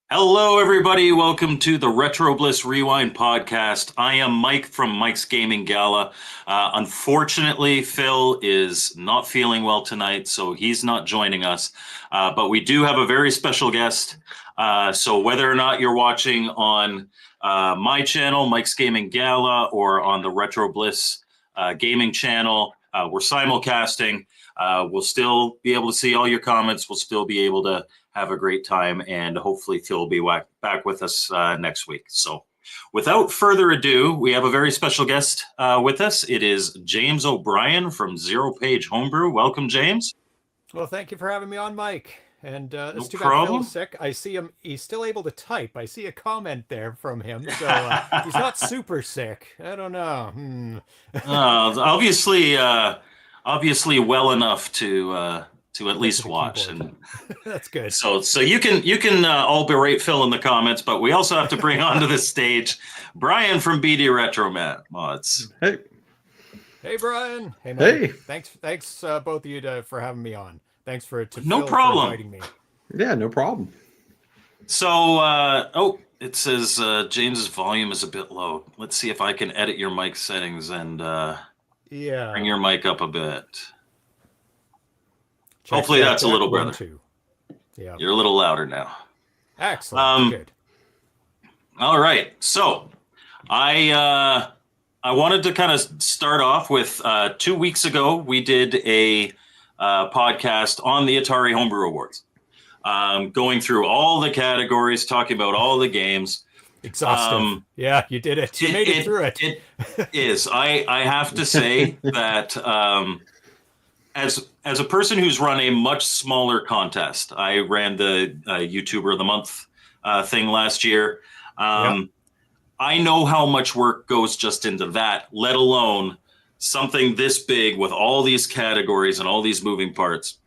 Hello, everybody. Welcome to the Retro Bliss Rewind podcast. I am Mike from Mike's Gaming Gala. Unfortunately, Phil is not feeling well tonight, so he's not joining us. But we do have a very special guest. So whether or not you're watching on my channel, Mike's Gaming Gala, or on the Retro Bliss Gaming channel, we're simulcasting. We'll still be able to see all your comments. We'll still be able to have a great time, and hopefully Phil will be back with us next week. So without further ado, we have a very special guest with us. It is James O'Brien from Zero Page Homebrew. Welcome, James. Well, thank you for having me on, Mike. And it's too problem. bad Phil's sick. I see him. He's still able to type. I see a comment there from him. So he's not super sick. I don't know. Obviously well enough to at least watch, and that's good. So you can all berate Phil in the comments, but we also have to bring onto the stage Brian from BD Retro Mods. Hey, Brian. Hey, Mike. Hey. Thanks, both of you for having me on. Thanks for no problem for inviting me. Yeah, no problem. So it says James's volume is a bit low. Let's see if I can edit your mic settings and bring your mic up a bit. Hopefully that's a little better. Yeah, you're a little louder now. Excellent. Good. All right. So I wanted to kind of start off with 2 weeks ago we did a podcast on the Atari Homebrew Awards, going through all the categories, talking about all the games. Exhaustive. Yeah, you did it. You made it through it. It is. I have to say that as a person who's run a much smaller contest, I ran the YouTuber of the Month thing last year. I know how much work goes just into that, let alone something this big with all these categories and all these moving parts.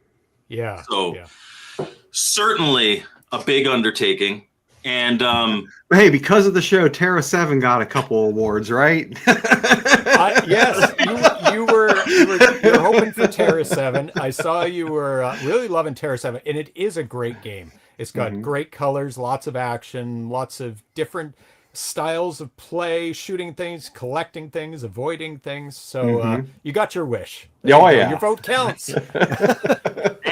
Yeah. So certainly a big undertaking. And hey, because of the show, Terra 7 got a couple awards, right? Yes, you were hoping for Terra 7. I saw you were really loving Terra 7, and it is a great game. It's got great colors, lots of action, lots of different styles of play, shooting things, collecting things, avoiding things. So you got your wish. Your vote counts.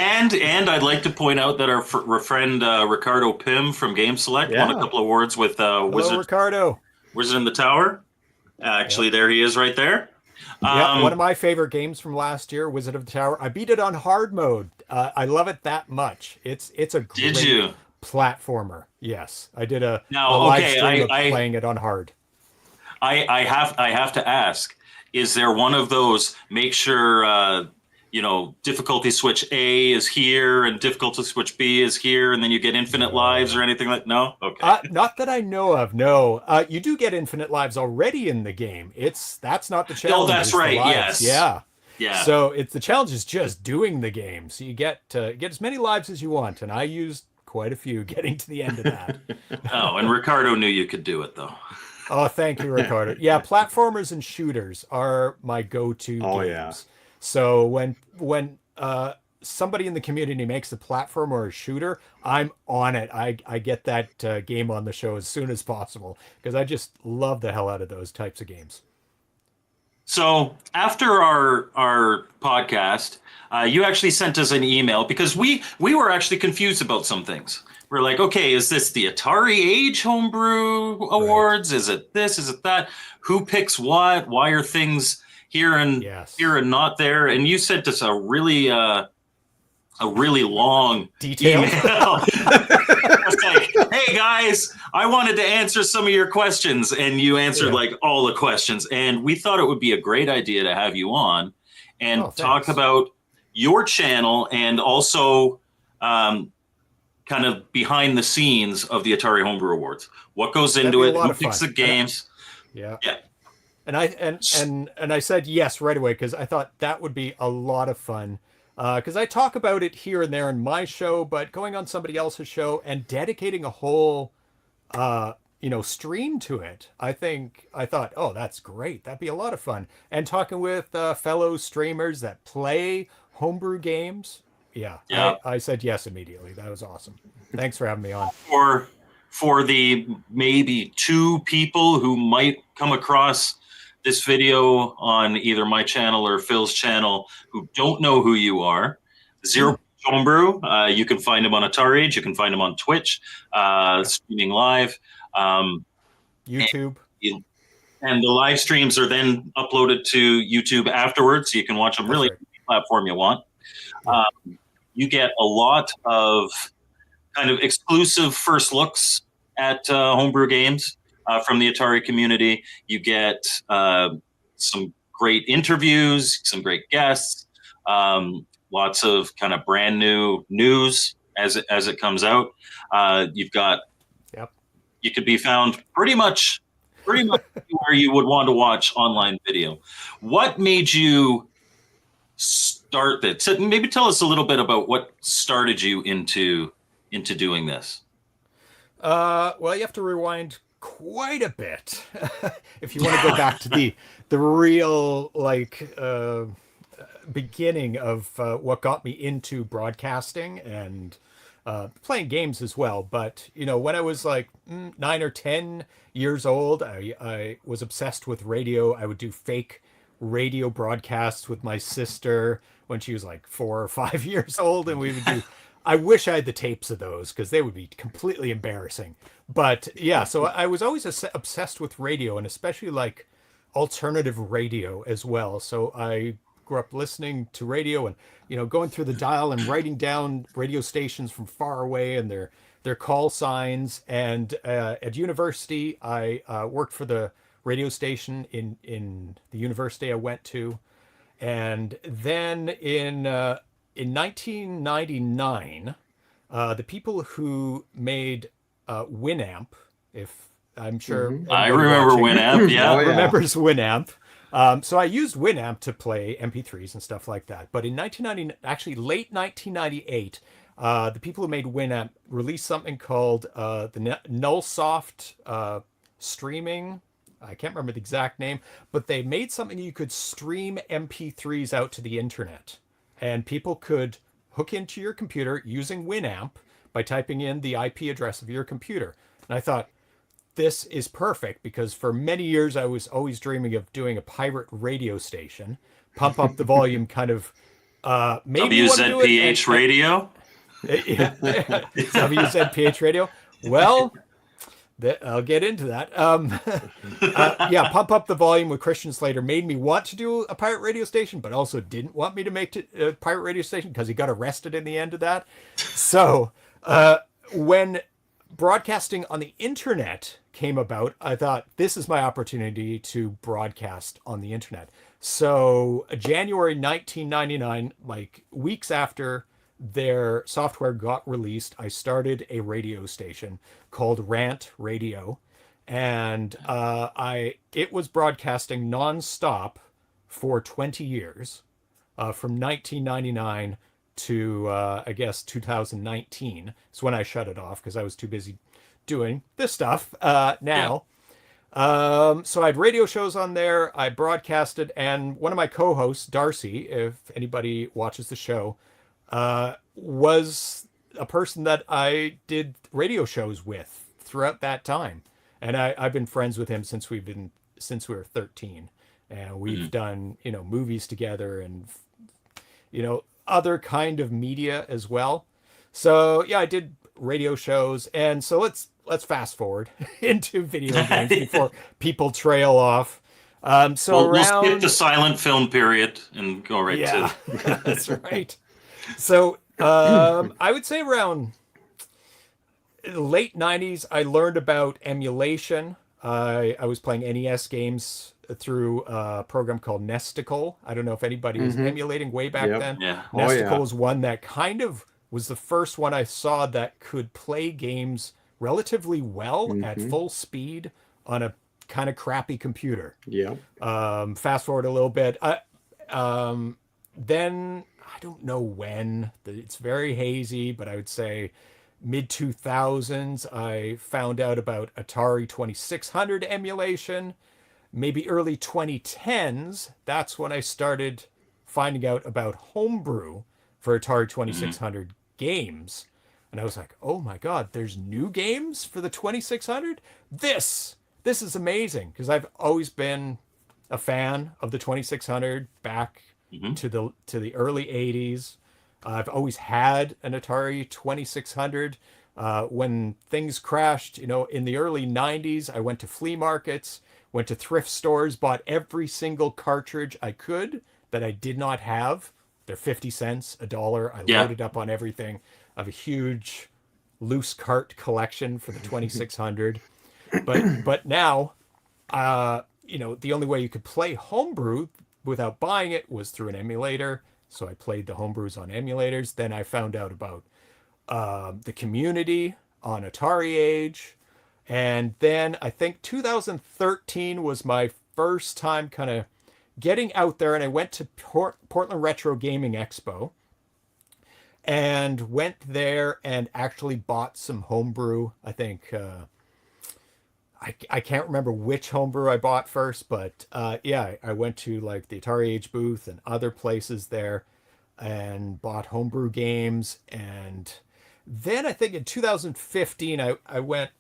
And I'd like to point out that our friend Ricardo Pym from Game Select won a couple of awards with Wizard in the Tower. Actually, there he is right there. One of my favorite games from last year, Wizard of the Tower. I beat it on hard mode. I love it that much. It's a great platformer. Yes, I did a live stream of playing it on hard. I have to ask: is there one of those? Make sure difficulty switch A is here and difficulty switch B is here, and then you get infinite lives or anything like? No, okay. Not that I know of. No, you do get infinite lives already in the game. That's not the challenge. Oh, that's right. Yes. Yeah. So the challenge is just doing the game. So you get as many lives as you want, and I used quite a few getting to the end of that. Oh, and Ricardo knew you could do it though. Oh, thank you, Ricardo. Yeah, platformers and shooters are my go-to games. Yeah. So when somebody in the community makes a platform or a shooter, I'm on it. I get that game on the show as soon as possible because I just love the hell out of those types of games. So after our podcast, you actually sent us an email because we were actually confused about some things. We're like, okay, is this the Atari Age Homebrew Awards? Right. Is it this? Is it that? Who picks what? Why are things here and not there? And you sent us a really long detailed email. It's like, hey guys, I wanted to answer some of your questions, and you answered like all the questions. And we thought it would be a great idea to have you on and talk about your channel and also kind of behind the scenes of the Atari Homebrew Awards. What goes into it? Who picks the games? Yeah. And I said yes right away because I thought that would be a lot of fun. Because I talk about it here and there in my show, but going on somebody else's show and dedicating a whole stream to it, I thought, oh, that's great. That'd be a lot of fun. And talking with fellow streamers that play homebrew games, yeah, Yeah. I said yes immediately. That was awesome. Thanks for having me on. For the maybe 2 people who might come across this video on either my channel or Phil's channel who don't know who you are, Zero Homebrew, you can find him on Atari, you can find him on Twitch, streaming live. YouTube. And the live streams are then uploaded to YouTube afterwards, so you can watch them really any platform you want. You get a lot of kind of exclusive first looks at homebrew games from the Atari community. You get some great interviews, some great guests, lots of kind of brand new news as it comes out. You've got, you could be found pretty much where you would want to watch online video. What made you start that? So maybe tell us a little bit about what started you into doing this. Well, you have to rewind quite a bit if you want to go back to the real beginning of what got me into broadcasting and playing games as well. But when I was like 9 or 10 years old, I was obsessed with radio. I would do fake radio broadcasts with my sister when she was like 4 or 5 years old, and we would do. I wish I had the tapes of those because they would be completely embarrassing. But yeah, so I was always obsessed with radio, and especially like alternative radio as well. So I grew up listening to radio and going through the dial and writing down radio stations from far away and their call signs. And at university, I worked for the radio station in the university I went to, and then in 1999, the people who made Winamp, if I'm sure I remember Winamp, yeah. remembers Winamp. So I used Winamp to play MP3s and stuff like that. But in 1990, actually late 1998, the people who made Winamp released something called the Nullsoft streaming. I can't remember the exact name, but they made something you could stream MP3s out to the internet. And people could hook into your computer using Winamp by typing in the IP address of your computer. And I thought, this is perfect, because for many years I was always dreaming of doing a pirate radio station, pump up the volume kind of maybe WZPH radio? WZPH radio? Well, I'll get into that. Yeah, pump up the volume with Christian Slater made me want to do a pirate radio station, but also didn't want me to make it a pirate radio station because he got arrested in the end of that. So when broadcasting on the internet came about, I thought, this is my opportunity to broadcast on the internet. So January 1999, like weeks after their software got released, I started a radio station called Rant Radio, and it was broadcasting nonstop for 20 years, from 1999 to I guess 2019. It's when I shut it off because I was too busy doing this stuff now. Yeah. So I had radio shows on there. I broadcasted, and one of my co-hosts, Darcy, if anybody watches the show, was a person that I did radio shows with throughout that time. And I've been friends with him since we were 13. And we've done, movies together and, other kind of media as well. So yeah, I did radio shows. And so let's fast forward into video games before people trail off. So we'll skip the silent film period and go right to that's right. So I would say around the late 90s, I learned about emulation. I was playing NES games through a program called Nesticle. I don't know if anybody was emulating way back then. Yeah. Nesticle was one that kind of was the first one I saw that could play games relatively well at full speed on a kind of crappy computer. Yeah. Fast forward a little bit. Then I don't know when. It's very hazy, but I would say mid 2000s, I found out about Atari 2600 emulation. Maybe early 2010s, that's when I started finding out about homebrew for Atari Hmm. 2600 games. And I was like, oh my God, there's new games for the 2600? This is amazing, because I've always been a fan of the 2600 back Hmm. to the early 80s. I've always had an Atari 2600. When things crashed, in the early 90s, I went to flea markets, went to thrift stores, bought every single cartridge I could that I did not have. They're 50 cents, a dollar. I Yeah. loaded up on everything. I have a huge loose cart collection for the 2600. But now, the only way you could play homebrew without buying it was through an emulator. So I played the homebrews on emulators. Then I found out about the community on Atari Age. And then I think 2013 was my first time kind of getting out there. And I went to Portland Retro Gaming Expo and went there and actually bought some homebrew. I think I can't remember which homebrew I bought first, but yeah, I went to like the Atari Age booth and other places there and bought homebrew games. And then I think in 2015, I went,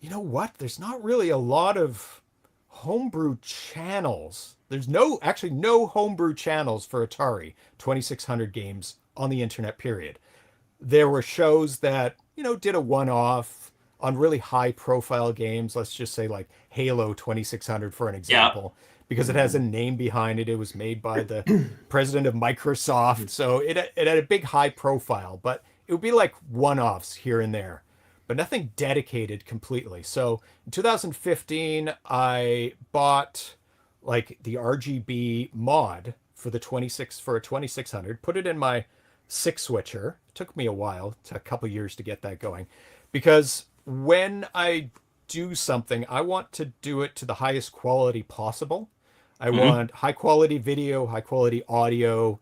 you know what? There's not really a lot of homebrew channels. There's actually no homebrew channels for Atari 2600 games on the internet, period. There were shows that, did a one-off on really high profile games. Let's just say like Halo 2600 for an Yeah. example, because it has a name behind it. It was made by the president of Microsoft. So it had a big high profile, but it would be like one-offs here and there, but nothing dedicated completely. So in 2015, I bought like the RGB mod for the 2600, put it in my six switcher. It took me a while, a couple years to get that going, because when I do something, I want to do it to the highest quality possible. I Hmm. want high quality video, high quality audio,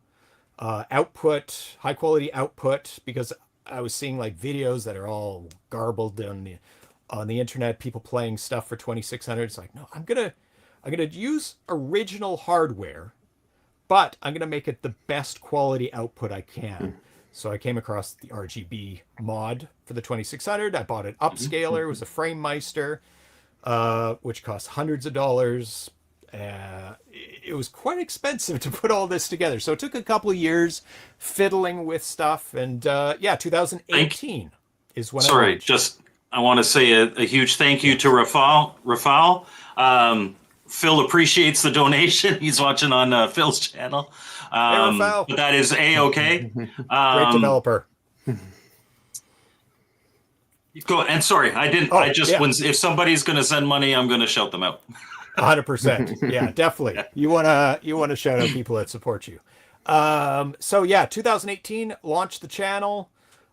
output, high quality output, because I was seeing like videos that are all garbled on the internet, people playing stuff for 2600. It's like, no, I'm gonna use original hardware, but I'm going to make it the best quality output I can. So I came across the RGB mod for the 2600. I bought an upscaler. It was a FrameMeister, which cost hundreds of dollars. It was quite expensive to put all this together. So it took a couple of years fiddling with stuff. And yeah, Thank 2018 is when I Sorry, launched. just I want to say a huge thank you to Yes. Rafal. Rafal, Phil appreciates the donation. He's watching on Phil's channel, Hey, Rafael, but that is a-okay. great Um, developer. Go and sorry, I didn't. I Oh, just yeah. when if somebody's going to send money, I'm going to shout them out. 100%. Yeah, definitely. You wanna shout out people that support you. So yeah, 2018 launched the channel.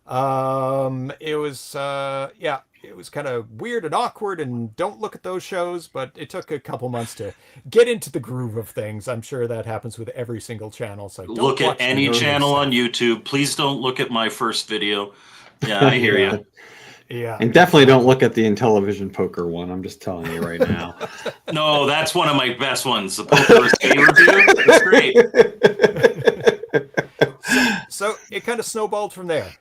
It was yeah, it was kind of weird and awkward, and don't look at those shows, but it took a couple months to get into the groove of things. I'm sure that happens with every single channel. So don't Look at watch the any early channel on stuff. YouTube. Please don't look at my first video. Yeah, I hear Yeah, you. yeah. And definitely don't look at the Intellivision poker one. I'm just telling you right now. No, that's one of my best ones. The poker risque review. That's great. So it kind of snowballed from there.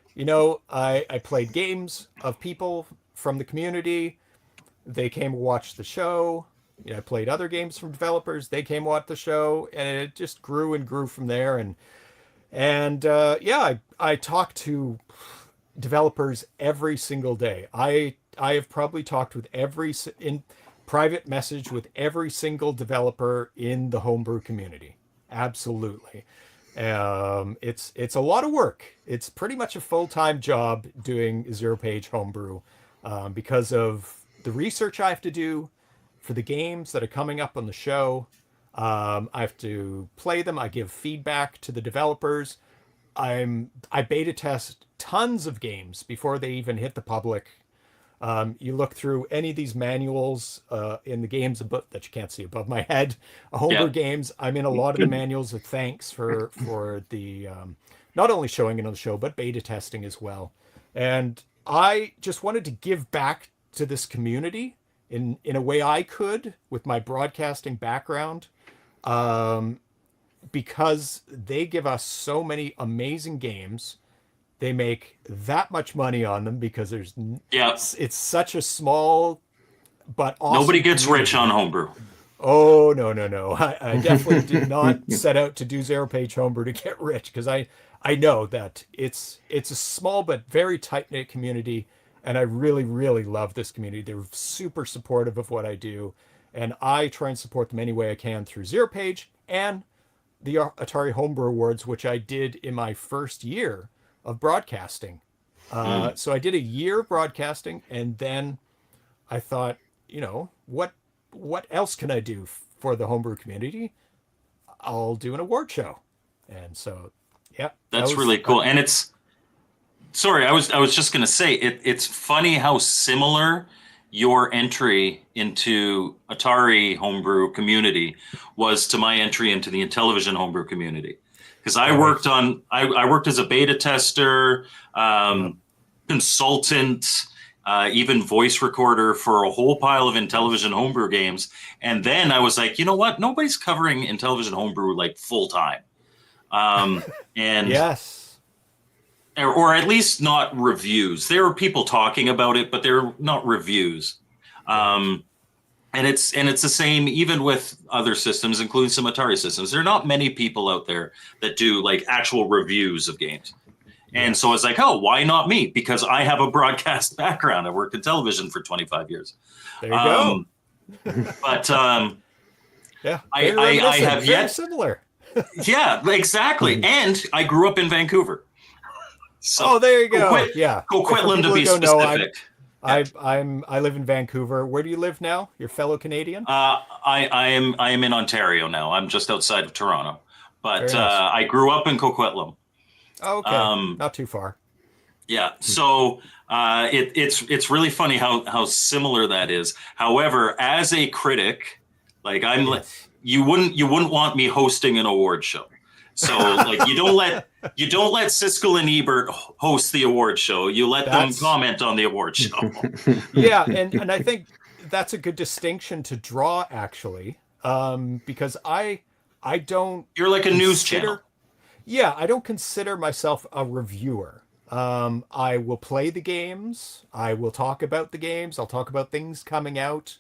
I played games of people from the community. They came to watch the show. I played other games from developers. They came to watch the show, and it just grew and grew from there. And yeah, I talked to developers every single day. I have probably talked with in private message with every single developer in the homebrew community. Absolutely. It's a lot of work. It's pretty much a full-time job doing zero-page homebrew, because of the research I have to do for the games that are coming up on the show. I have to play them. I give feedback to the developers. I beta test tons of games before they even hit the public. You look through any of these manuals in the games that you can't see above my head, homebrew Yeah. games. I'm in a lot of the manuals of thanks for the not only showing it on the show, but beta testing as well. And I just wanted to give back to this community in a way I could with my broadcasting background, because they give us so many amazing games. They make that much money on them because it's such a small but awesome Nobody gets community. rich on homebrew. Oh, no. I definitely did not set out to do zero-page homebrew to get rich, because I know that it's a small but very tight-knit community, and I really, really love this community. They're super supportive of what I do, and I try and support them any way I can through zero-page and the Atari Homebrew Awards, which I did in my first year of broadcasting. So I did a year of broadcasting, and then I thought, what else can I do for the homebrew community? I'll do an award show. And so, yeah. That's really cool. And I was just going to say, it's funny how similar your entry into Atari homebrew community was to my entry into the Intellivision homebrew community. Because I worked as a beta tester, consultant, even voice recorder for a whole pile of Intellivision homebrew games. And then I was like, you know what? Nobody's covering Intellivision homebrew like full time. And yes, or at least not reviews. There are people talking about it, but they're not reviews. And it's the same even with other systems, including some Atari systems. There are not many people out there that do like actual reviews of games. And so I was like, oh, why not me? Because I have a broadcast background. I worked in television for 25 years. There you go. But yeah, I have very similar. Yeah, exactly. And I grew up in Vancouver. So there you go. Coquitlam to be specific. I live in Vancouver. Where do you live now? Your fellow Canadian? I am in Ontario now. I'm just outside of Toronto. But Very nice. I grew up in Coquitlam. Okay, not too far. Yeah, so it's really funny how similar that is. However, as a critic, like you wouldn't want me hosting an award show. So like you don't let Siskel and Ebert host the award show. You let them comment on the award show. Yeah, and I think that's a good distinction to draw, actually, because I don't. You're like a news channel. Yeah, I don't consider myself a reviewer. I will play the games. I will talk about the games. I'll talk about things coming out.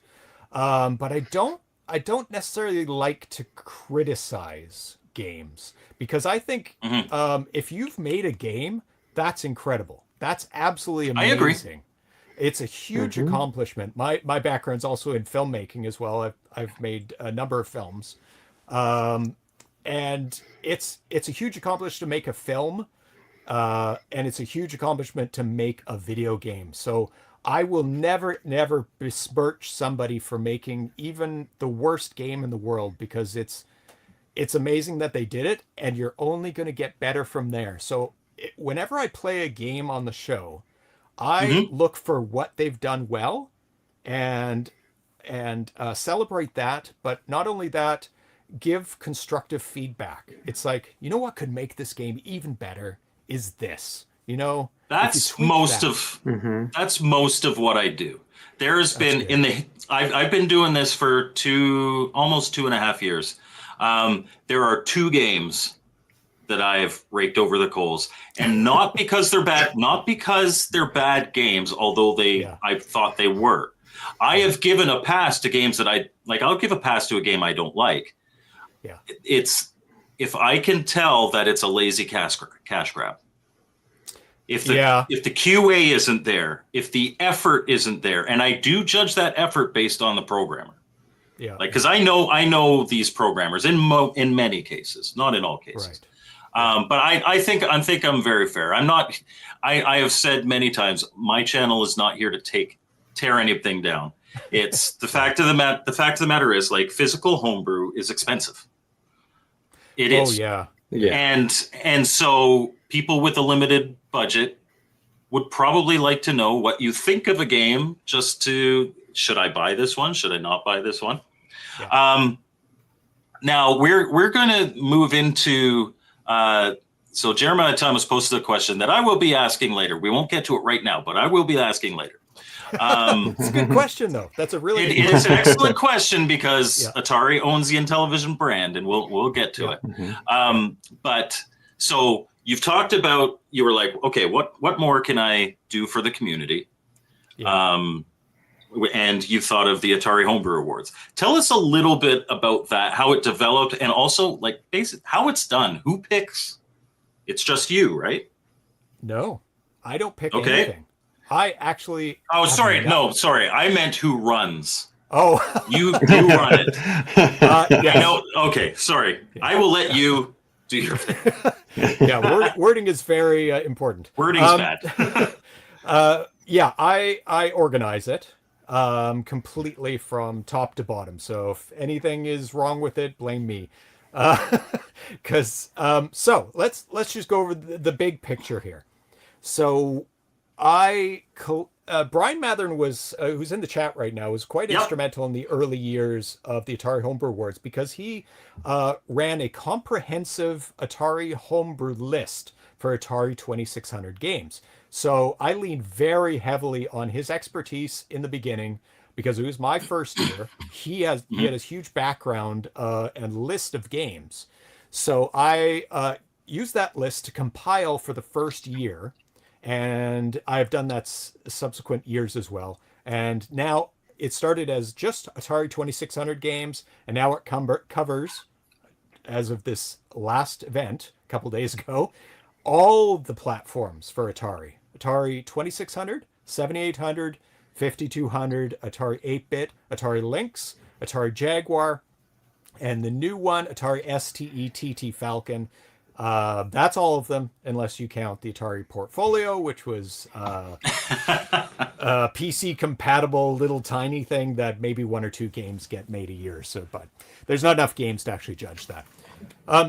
But I don't necessarily like to criticize games, because I think if you've made a game, that's incredible. That's absolutely amazing. I agree. It's a huge accomplishment. My background's also in filmmaking as well. I've made a number of films. And it's a huge accomplishment to make a film, and it's a huge accomplishment to make a video game. So I will never besmirch somebody for making even the worst game in the world, because it's amazing that they did it, and you're only going to get better from there. So whenever I play a game on the show, I look for what they've done well and celebrate that. But not only that, give constructive feedback. It's like, what could make this game even better is this. That's most of what I do. There's been I've been doing this for almost 2.5 years. There are 2 games that I've raked over the coals, and not because they're bad games, although I thought they were. I have given a pass to games that I'll give a pass to a game I don't like. Yeah. It's if I can tell that it's a lazy cash grab. If the QA isn't there, if the effort isn't there, and I do judge that effort based on the programmer. Yeah. Because I know these programmers in many cases, not in all cases. Right. But I think I'm very fair. I'm not. I have said many times, my channel is not here to tear anything down. It's the fact of the matter is, like, physical homebrew is expensive. It is. Oh yeah. And so people with a limited budget would probably like to know what you think of a game, should I buy this one? Should I not buy this one? Yeah. Now we're going to move into So Jeremiah Thomas posted a question that I will be asking later. We won't get to it right now, but I will be asking later. It's a good question, though. That's a really it is an excellent question because Yeah. Atari owns the Intellivision brand, and we'll get to it. But so you've talked about, you were like, okay, what more can I do for the community? Yeah. And you thought of the Atari Homebrew Awards. Tell us a little bit about that, how it developed, and also like how it's done. Who picks? It's just you, right? No, I don't pick Okay. anything. I actually. Oh, sorry. No, sorry. I meant who runs. Oh, You run it. yes. No, okay, sorry. I will let you do your thing. Yeah, wording is very important. Wording's bad. Yeah, I organize it completely from top to bottom. So if anything is wrong with it, blame me. So let's just go over the big picture here. So Brian Mathern was who's in the chat right now, was quite instrumental in the early years of the Atari Homebrew Awards because he ran a comprehensive Atari Homebrew list for Atari 2600 games. So I leaned very heavily on his expertise in the beginning because it was my first year. He had his huge background and list of games. So I used that list to compile for the first year. And I've done that subsequent years as well. And now it started as just Atari 2600 games, and now it covers, as of this last event a couple days ago, all the platforms for Atari. Atari 2600, 7800, 5200, Atari 8-bit, Atari Lynx, Atari Jaguar, and the new one, Atari STE TT Falcon. That's all of them, unless you count the Atari Portfolio, which was a PC compatible little tiny thing that maybe one or two games get made a year. So, but there's not enough games to actually judge that.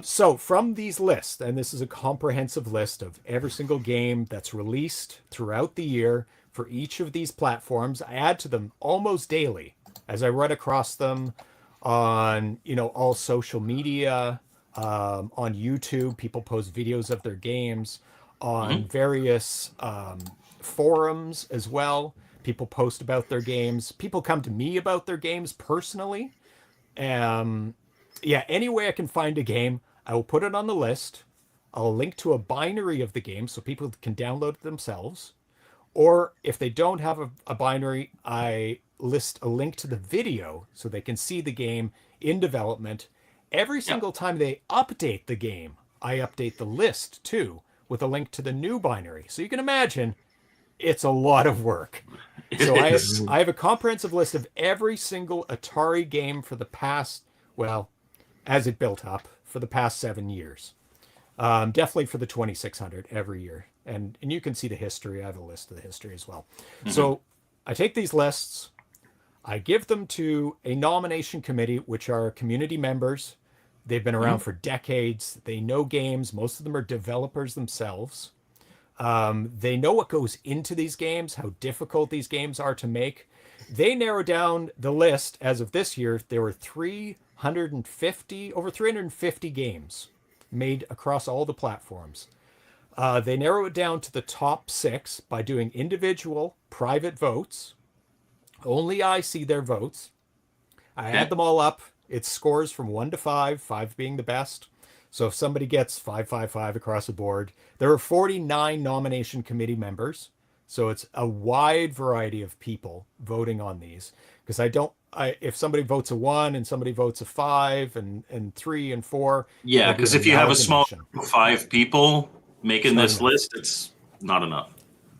So from these lists, and this is a comprehensive list of every single game that's released throughout the year for each of these platforms, I add to them almost daily as I run across them on, all social media. On YouTube, people post videos of their games. On various forums as well, people post about their games. People come to me about their games personally. Any way I can find a game, I will put it on the list. I'll link to a binary of the game so people can download it themselves. Or if they don't have a binary, I list a link to the video so they can see the game in development. Every single time they update the game, I update the list too with a link to the new binary. So you can imagine it's a lot of work. So I have a comprehensive list of every single Atari game for the past, as it built up, for the past 7 years. Definitely for the 2600 every year. And you can see the history. I have a list of the history as well. So I take these lists, I give them to a nomination committee, which are community members. They've been around for decades. They know games. Most of them are developers themselves. They know what goes into these games, how difficult these games are to make. They narrow down the list. As of this year, there were over 350 games made across all the platforms. They narrow it down to the top 6 by doing individual private votes. Only I see their votes. I add them all up. It scores from 1 to 5, 5 being the best. So if somebody gets 555 across the board, there are 49 nomination committee members. So it's a wide variety of people voting on these. Because if somebody votes a 1 and somebody votes a 5 and 3 and 4. Yeah, because if you have a small group of 5 people making this list, it's not enough.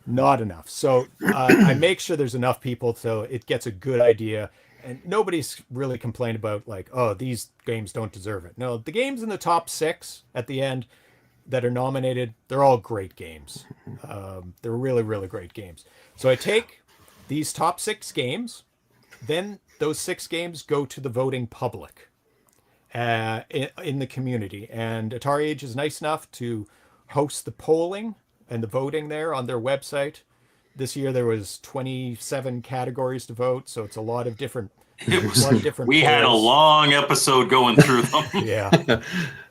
Not enough. So I make sure there's enough people so it gets a good idea. And nobody's really complained about these games don't deserve it. No, the games in the top 6 at the end that are nominated, they're all great games. They're really, really great games. So I take these top 6 games, then those 6 games go to the voting public in the community. And Atari Age is nice enough to host the polling and the voting there on their website. This year there was 27 categories to vote, so it's a lot of different. We had a long episode going through them. Yeah.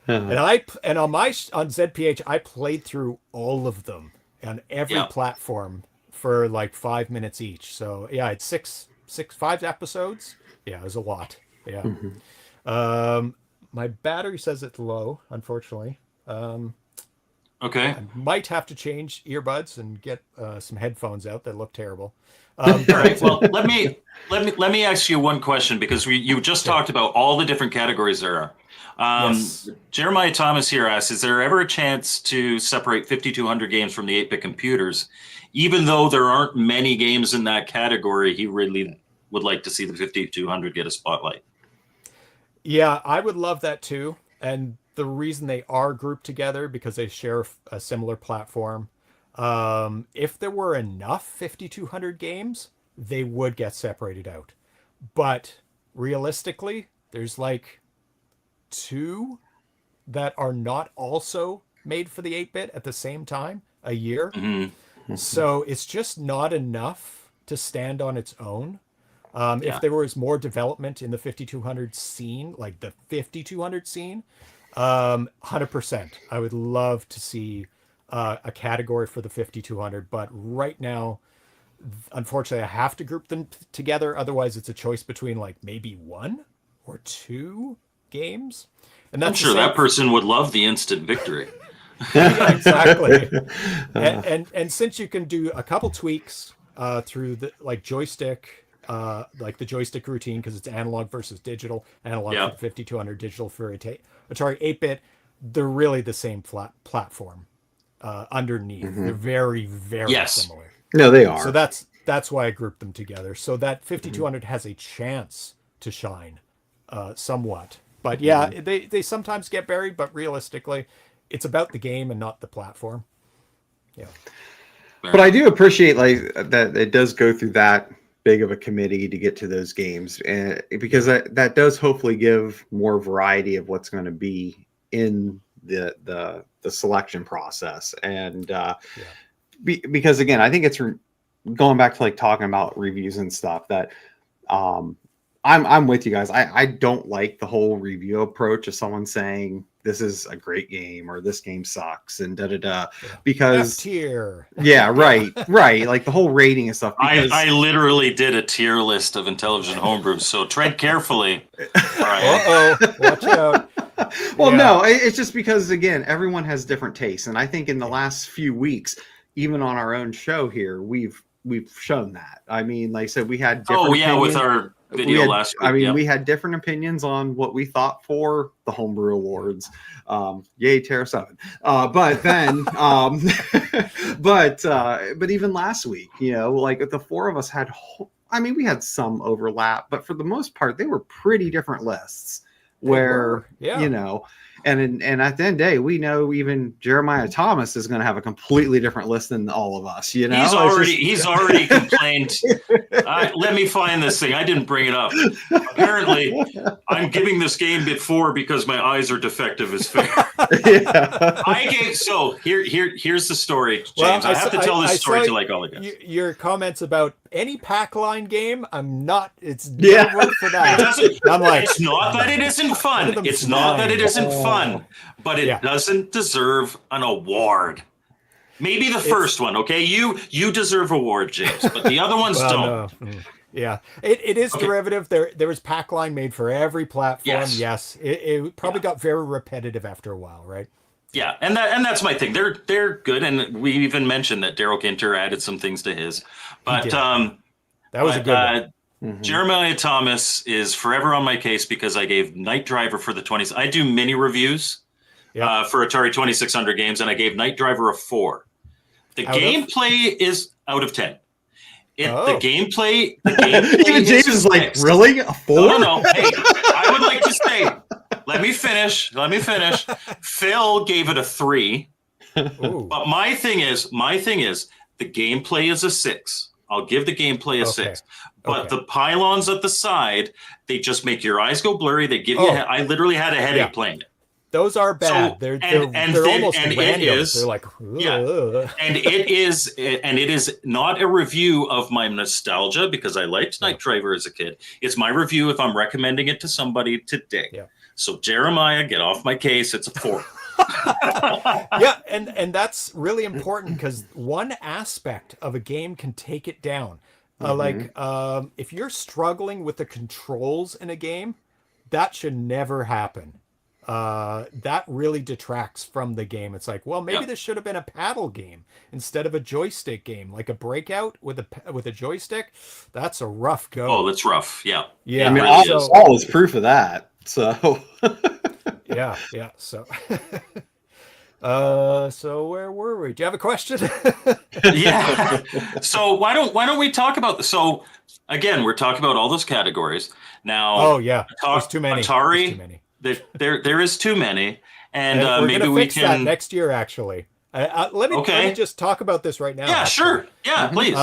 And on ZPH, I played through all of them on every platform for like 5 minutes each. So yeah, it's five episodes. Yeah, it was a lot. Yeah. My battery says it's low, unfortunately. Okay. I might have to change earbuds and get some headphones out that look terrible. All right. Well, let me ask you one question, because you just talked about all the different categories there are. Yes. Jeremiah Thomas here asks, is there ever a chance to separate 5200 games from the 8-bit computers? Even though there aren't many games in that category, he really would like to see the 5200 get a spotlight. Yeah, I would love that too. And the reason they are grouped together because they share a similar platform. If there were enough 5200 games, they would get separated out. But realistically, there's like 2 that are not also made for the 8-bit at the same time a year. So it's just not enough to stand on its own. If there was more development in the 5200 scene, like the 5200 scene, 100%. I would love to see a category for the 5200, but right now, unfortunately, I have to group them together. Otherwise, it's a choice between like maybe 1 or 2 games. And that's I'm sure that person would love the instant victory. Yeah, exactly. And since you can do a couple tweaks through the like joystick, like the joystick routine, because it's analog versus digital, analog for 5200, digital for Atari 8-bit, they're really the same platform underneath. They're very, very similar. No, they are. So that's why I grouped them together. So that 5200 has a chance to shine somewhat. But yeah, they sometimes get buried, but realistically, it's about the game and not the platform. Yeah. But I do appreciate like that it does go through that big of a committee to get to those games, and because that does hopefully give more variety of what's going to be in the selection process. And because again, I think it's going back to like talking about reviews and stuff that I'm with you guys. I don't like the whole review approach of someone saying this is a great game or this game sucks and because F-tier. right. Like the whole rating and stuff. I literally did a tier list of Intelligent Homebrews, so tread carefully. Watch out. Well, no, it's just because again, everyone has different tastes, and I think in the last few weeks, even on our own show here, we've shown that. I mean, like I said, we had different opinions. With our video last week. We had different opinions on what we thought for the Homebrew Awards. Yay, Terra 7. But then, but even last week, like the 4 of us had, we had some overlap, but for the most part, they were pretty different lists. Where and at the end of the day, we know even Jeremiah Thomas is going to have a completely different list than all of us. He's already complained. Let me find this thing. I didn't bring it up. Apparently, I'm giving this game bit 4 because my eyes are defective as fair. Here's the story, James. Well, I have to tell this story to like all of you. Your comments about any pack line game, it's never worked for that. It's not that it isn't fun. It's not that it isn't fun, but it doesn't deserve an award. Maybe the first one, okay? You deserve award, James, but the other ones don't. No. Yeah, it is derivative. There was pack line made for every platform. Yes, it probably got very repetitive after a while, right? Yeah, and that's my thing. They're good, and we even mentioned that Daryl Ginter added some things to his. But that was a good one. Jeremiah Thomas is forever on my case because I gave Night Driver for the 20s. I do mini reviews for Atari 2600 games, and I gave Night Driver a 4. The gameplay is out of 10. The gameplay even James is like, really? A 4? No. Hey, I would like to say, let me finish. Phil gave it a 3. But my thing is, the gameplay is a 6. I'll give the gameplay a 6. But the pylons at the side, they just make your eyes go blurry. They give you. I literally had a headache playing it. Those are bad. They're almost random. They're like, and it is not a review of my nostalgia because I liked Night Driver as a kid. It's my review if I'm recommending it to somebody today. So Jeremiah, get off my case. It's a 4. Yeah, and that's really important because one aspect of a game can take it down. If you're struggling with the controls in a game, that should never happen. That really detracts from the game. It's like, well, maybe this should have been a paddle game instead of a joystick game, like a Breakout with a joystick. That's a rough go. Oh, that's rough. Yeah. Yeah, I mean, really all is proof of that. So yeah. So, so where were we? Do you have a question? Yeah. So why don't we talk about so again, we're talking about all those categories. Now Oh yeah. There's too many. Atari, There's too many. there is too many. And we're maybe gonna we fix that can next year actually. Let me just talk about this right now. Yeah, actually. sure. Yeah, please.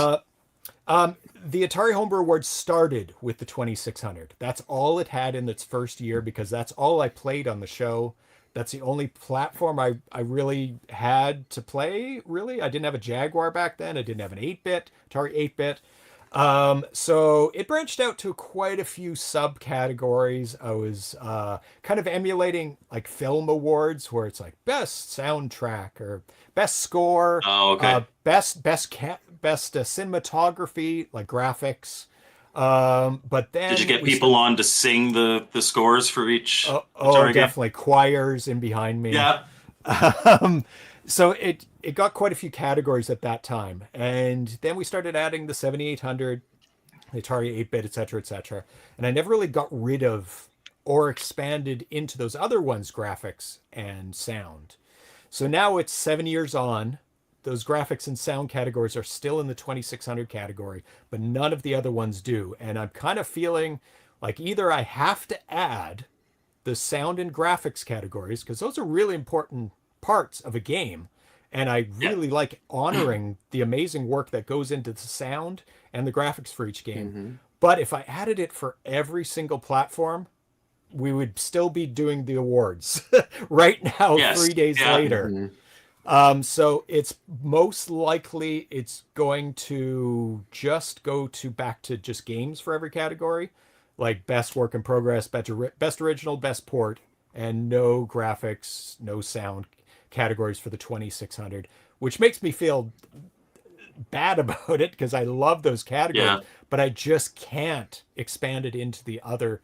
The Atari Homebrew Awards started with the 2600. That's all it had in its first year because that's all I played on the show. That's the only platform I really had to play, really. I didn't have a Jaguar back then. I didn't have an 8-bit, Atari 8-bit. So it branched out to quite a few subcategories. I was kind of emulating like film awards where it's like best soundtrack or best score, best cinematography, like graphics. But then did you get people on to sing the scores for each? Oh, definitely choirs in behind me. Yeah. So it got quite a few categories at that time, and then we started adding the 7800, the Atari 8-bit, etc. And I never really got rid of or expanded into those other ones, graphics and sound. So now it's 7 years on. Those graphics and sound categories are still in the 2600 category, but none of the other ones do. And I'm kind of feeling like either I have to add the sound and graphics categories, because those are really important parts of a game. And I really like honoring the amazing work that goes into the sound and the graphics for each game. Mm-hmm. But if I added it for every single platform, we would still be doing the awards right now, 3 days later. Mm-hmm. So it's most likely it's going to just go to back to just games for every category, like best work in progress, best original, best port, and no graphics, no sound categories for the 2600, which makes me feel bad about it because I love those categories, but I just can't expand it into the other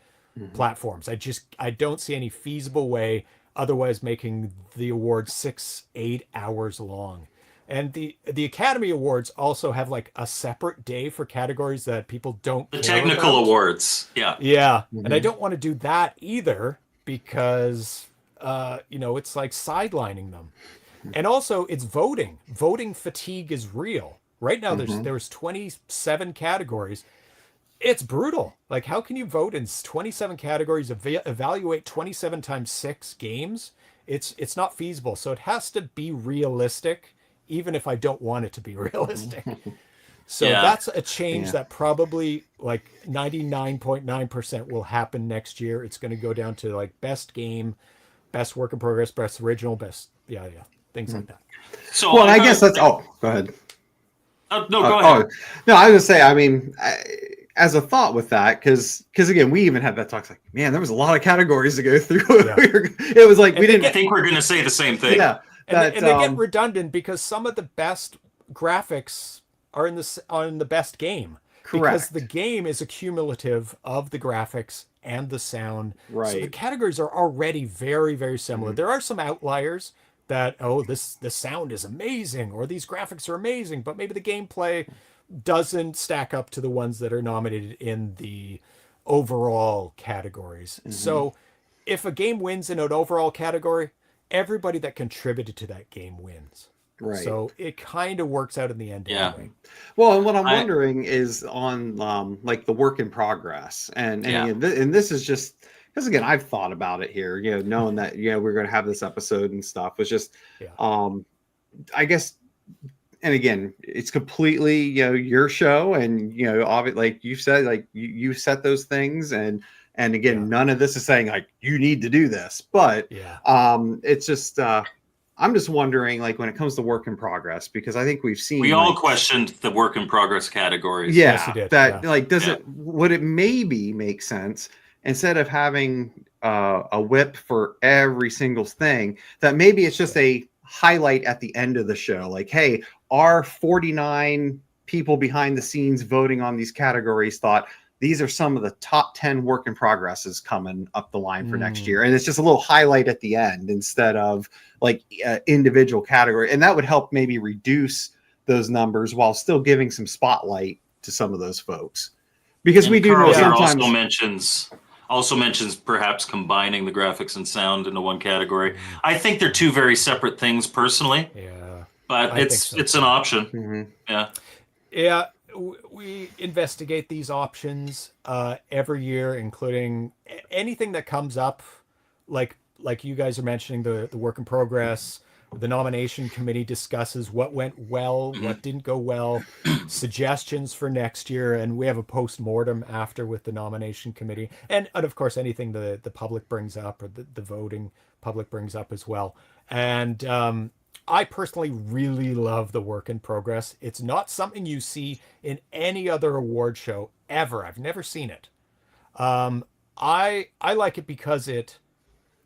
platforms. I don't see any feasible way otherwise making the awards 6-8 hours long. And the Academy Awards also have like a separate day for categories that people don't care technical about. Awards. Yeah. Mm-hmm. And I don't want to do that either because it's like sidelining them. And also it's voting. Voting fatigue is real. Right now there's 27 categories. It's brutal. Like, how can you vote in 27 categories, evaluate 27 times 6 games? It's not feasible. So it has to be realistic, even if I don't want it to be realistic. So that's a change that probably like 99.9% will happen next year. It's going to go down to like best game, best work in progress, best original, best things like that. So well, I guess that's go ahead. No, go ahead. No, I was gonna say, I mean, as a thought with that, because again, we even had that talk. Like, man, there was a lot of categories to go through. Yeah. It was like I think we're going to say the same thing. Yeah, and they get redundant because some of the best graphics are in the best game. Correct. Because the game is a cumulative of the graphics and the sound. Right. So the categories are already very, very similar. Mm-hmm. There are some outliers that, this sound is amazing, or these graphics are amazing, but maybe the gameplay doesn't stack up to the ones that are nominated in the overall categories. Mm-hmm. So if a game wins in an overall category, everybody that contributed to that game wins. Right. So it kind of works out in the end. Yeah. Anyway. Well, and what I'm wondering is on like the work in progress, and this is just because again I've thought about it here, knowing that we're going to have this episode and stuff. Was just, I guess, and again, it's completely your show, and obviously, like you said, like you set those things, and again, none of this is saying like you need to do this, but it's just. I'm just wondering, like, when it comes to work in progress, because I think we all questioned the work in progress categories. Yeah, like, would it maybe make sense instead of having a whip for every single thing, that maybe it's just a highlight at the end of the show. Like, hey, our 49 people behind the scenes voting on these categories thought these are some of the top 10 work in progresses coming up the line for next year. And it's just a little highlight at the end instead of like individual category. And that would help maybe reduce those numbers while still giving some spotlight to some of those folks. Because and we do Carl know here sometimes also mentions perhaps combining the graphics and sound into one category. I think they're two very separate things personally. Yeah. But it's an option. Mm-hmm. Yeah. Yeah. We investigate these options every year, including anything that comes up, like you guys are mentioning the work in progress. The nomination committee discusses what went well, what didn't go well, suggestions for next year, and we have a post-mortem after with the nomination committee, and of course anything the public brings up or the voting public brings up as well. And I personally really love the work in progress. It's not something you see in any other award show ever. I've never seen it. I like it because it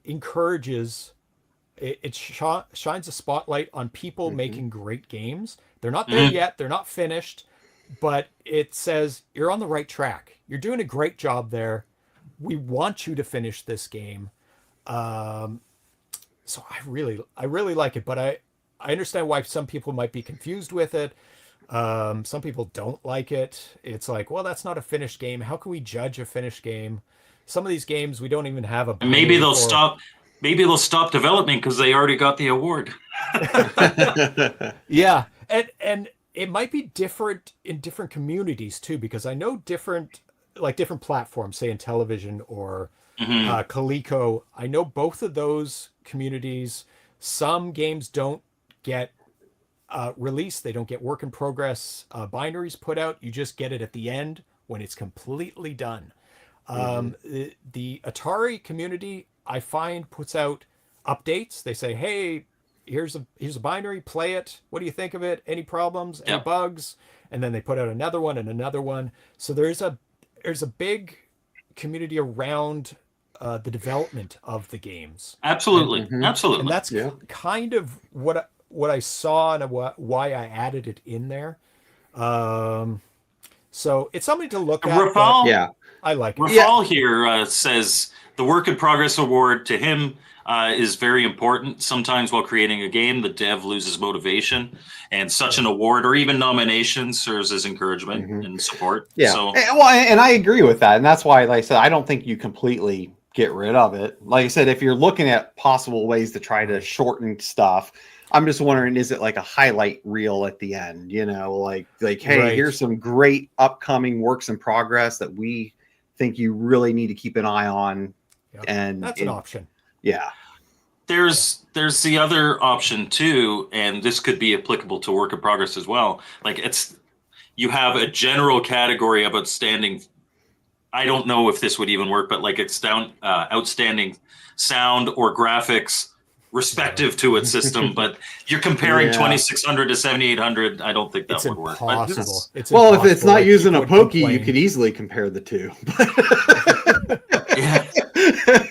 encourages, it shines a spotlight on people making great games. They're not there yet. They're not finished, but it says you're on the right track. You're doing a great job there. We want you to finish this game. So I really like it, but I understand why some people might be confused with it. Some people don't like it. It's like, well, that's not a finished game. How can we judge a finished game? Some of these games we don't even have a. Maybe they'll stop. Maybe they'll stop development because they already got the award. Yeah, and it might be different in different communities too, because I know different platforms, say in television or Coleco. I know both of those communities. Some games don't get released. They don't get work in progress binaries put out. You just get it at the end when it's completely done. The Atari community, I find, puts out updates. They say, hey, here's a binary, play it. What do you think of it? Any problems, any bugs? And then they put out another one and another one. So there's a big community around the development of the games. Absolutely. Absolutely. And that's kind of what I saw and why I added it in there. So it's something to look at. Rafal, I like it. Rafal here says the work in progress award to him is very important. Sometimes while creating a game, the dev loses motivation, and such an award or even nomination serves as encouragement and support. Yeah. So, and I agree with that. And that's why, like I said, I don't think you completely get rid of it. Like I said, if you're looking at possible ways to try to shorten stuff, I'm just wondering, is it like a highlight reel at the end? You know, like hey, here's some great upcoming works in progress that we think you really need to keep an eye on. And that's an option. Yeah. There's the other option too, and this could be applicable to work in progress as well. Like you have a general category of outstanding. I don't know if this would even work, but like it's outstanding sound or graphics respective to its system. But you're comparing 2600 to 7800. I don't think that would work. Impossible. It's well, impossible. if it's not using a pokey, complain. you could easily compare the two.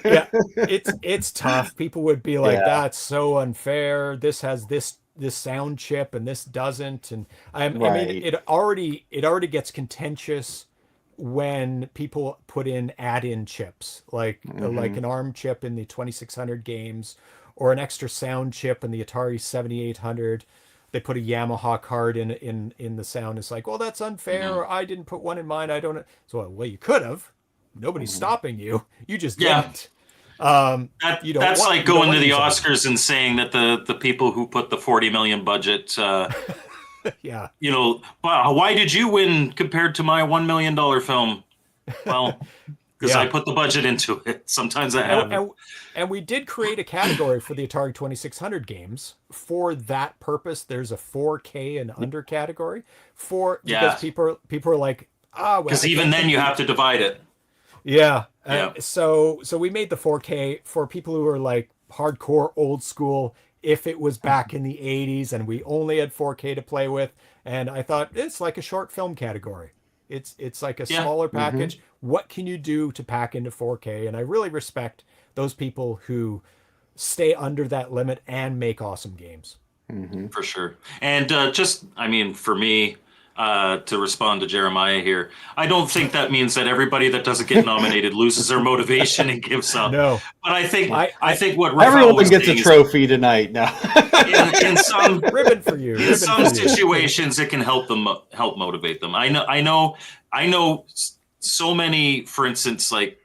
Yeah, it's tough. People would be like, that's so unfair. This has this sound chip and this doesn't. And I mean, it already gets contentious when people put in add-in chips, like an ARM chip in the 2600 games or an extra sound chip in the Atari 7800. They put a Yamaha card in the sound. It's like, well, that's unfair. Or I didn't put one in mine. I don't. So, well, you could have. Nobody's stopping you. You just didn't. That's like going to the Oscars and saying that the people who put the 40 million budget, you know, why did you win compared to my $1 million film? Well, because I put the budget into it. Sometimes that happens. And we did create a category for the Atari 2600 games for that purpose. There's a 4K and under category because people are like, because even then you have to divide it. Yeah. So we made the 4K for people who are like hardcore old school. If it was back in the 80s and we only had 4K to play with, and I thought it's like a short film category. It's like a Yeah. smaller package. What can you do to pack into 4K? And I really respect those people who stay under that limit and make awesome games. For sure. And I mean, for me, to respond to Jeremiah here, I don't think that means that everybody that doesn't get nominated loses their motivation and gives up. No. But I think what Rafael Everyone was gets a saying is trophy tonight now. in some Ribbon for you. in Ribbon some for you. situations it can help motivate them. I know so many, for instance, like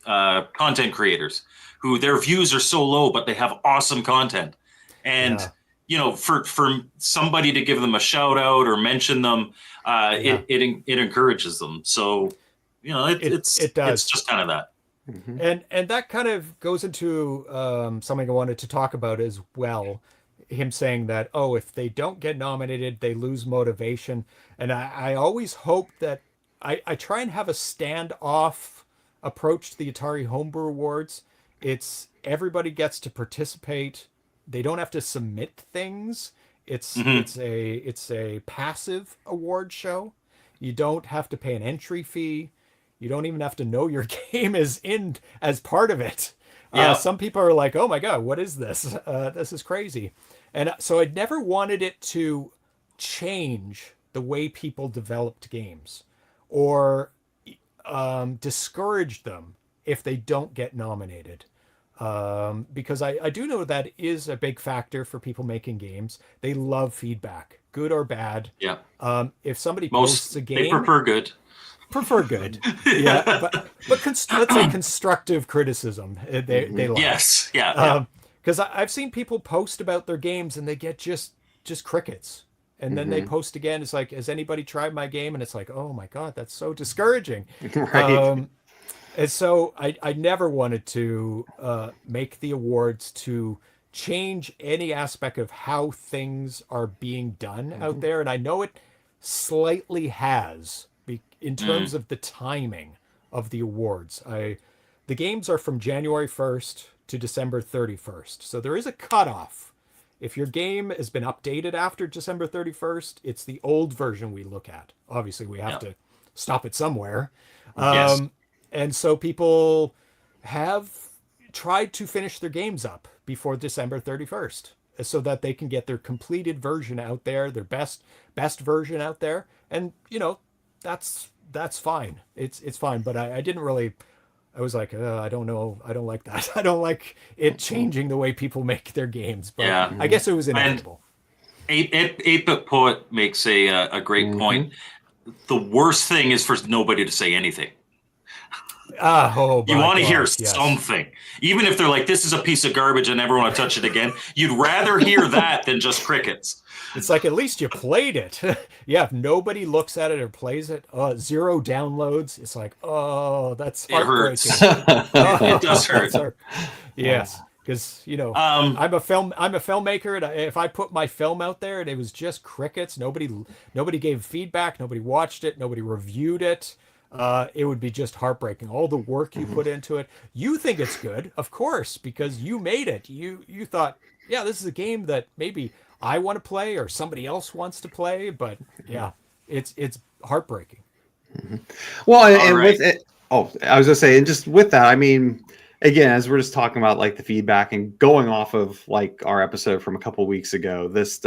content creators who their views are so low but they have awesome content, and Yeah. you know, for somebody to give them a shout out or mention them, it encourages them. So you know, it does. It's just kind of that. And that kind of goes into something I wanted to talk about as well. Him saying that, oh, if they don't get nominated, they lose motivation. And I always hope that I try and have a standoff approach to the Atari Homebrew Awards. It's everybody gets to participate. They don't have to submit things. It's a passive award show. You don't have to pay an entry fee. You don't even have to know your game is in as part of it. Yeah. Some people are like, oh my God, what is this? This is crazy. And so I never wanted it to change the way people developed games or discourage them if they don't get nominated. Because I do know that is a big factor for people making games. They love feedback, good or bad. Yeah. If somebody posts a game, they prefer good. Yeah, but let's say constructive criticism. They like. Yes. Yeah. Because I've seen people post about their games and they get just crickets. And then they post again. It's like, has anybody tried my game? And it's like, oh my God, that's so discouraging. Right. And so I never wanted to make the awards to change any aspect of how things are being done out there. And I know it slightly has in terms of the timing of the awards. The games are from January 1st to December 31st. So there is a cutoff. If your game has been updated after December 31st, it's the old version we look at. Obviously, we have to stop it somewhere. Yes. And so people have tried to finish their games up before December 31st so that they can get their completed version out there, their best version out there. And, you know, that's fine. It's fine. But I didn't really, I was like, I don't know. I don't like that. I don't like it changing the way people make their games. But I guess it was inevitable. 8-Bit Poet makes a great point. The worst thing is for nobody to say anything. You want to hear something. Even if they're like, this is a piece of garbage and never want to touch it again. You'd rather hear that than just crickets. It's like, at least you played it. Yeah, if nobody looks at it or plays it, 0 downloads. It's like, oh, that's heartbreaking. It does hurt. Yes, because you know, I'm a filmmaker, and if I put my film out there and it was just crickets, nobody gave feedback, nobody watched it, nobody reviewed it. It would be just heartbreaking. All the work you put into it. You think it's good, of course, because you made it. You thought, yeah, this is a game that maybe I want to play or somebody else wants to play, but yeah, it's heartbreaking. Well, and with it, I was gonna say, and just with that, I mean, again, as we're just talking about like the feedback and going off of like our episode from a couple of weeks ago, this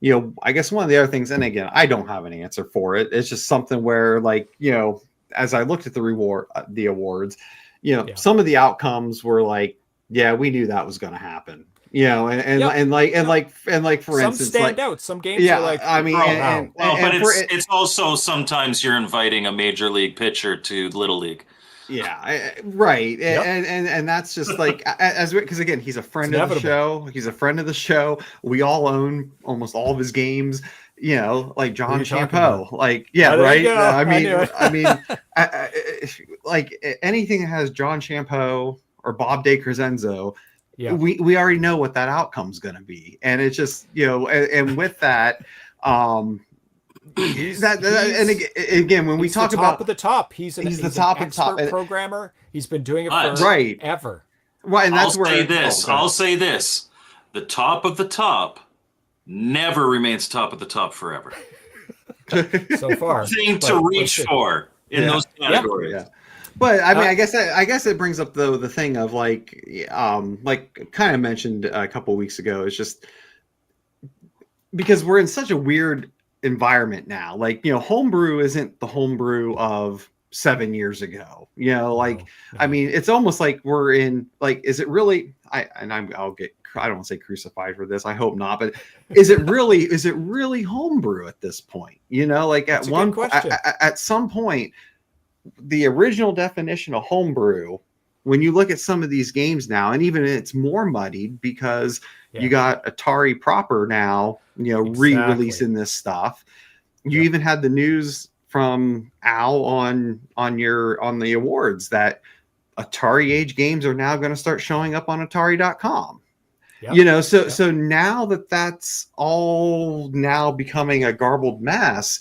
you know, I guess one of the other things, and again, I don't have an answer for it. It's just something where, like, you know, as I looked at the awards, you know, some of the outcomes were like, yeah, we knew that was going to happen. You know, and like for some instance, stand like, out. Some games are like, I mean, but it's also sometimes you're inviting a major league pitcher to Little League. Yeah, right. And that's just like, because again, he's a friend of the show. He's a friend of the show. We all own almost all of his games. You know, like John Champeau. Like, yeah, right. I mean, like anything that has John Champeau or Bob DeCrescenzo. Yeah, we already know what that outcome's going to be, and it's just, you know, and with that, and again, when we talk about top of the top, he's the top of the top programmer. He's been doing it for ever. Right, and that's I'll say this: the top of the top never remains top of the top forever. so far. Thing to reach for in those categories. Yeah. But I mean, I guess it brings up the thing of like kind of mentioned a couple of weeks ago. It's just because we're in such a weird environment now. Like, homebrew isn't the homebrew of 7 years ago. No. I mean, it's almost like we're in like, is it really? I don't want to say crucified for this. I hope not. But is it really homebrew at this point? Like That's a good question. At some point, the original definition of homebrew, when you look at some of these games now, and even it's more muddied because you got Atari proper now, re-releasing this stuff. You even had the news from Al on the awards that Atari age games are now going to start showing up on Atari.com. Yep. So now that's all now becoming a garbled mess.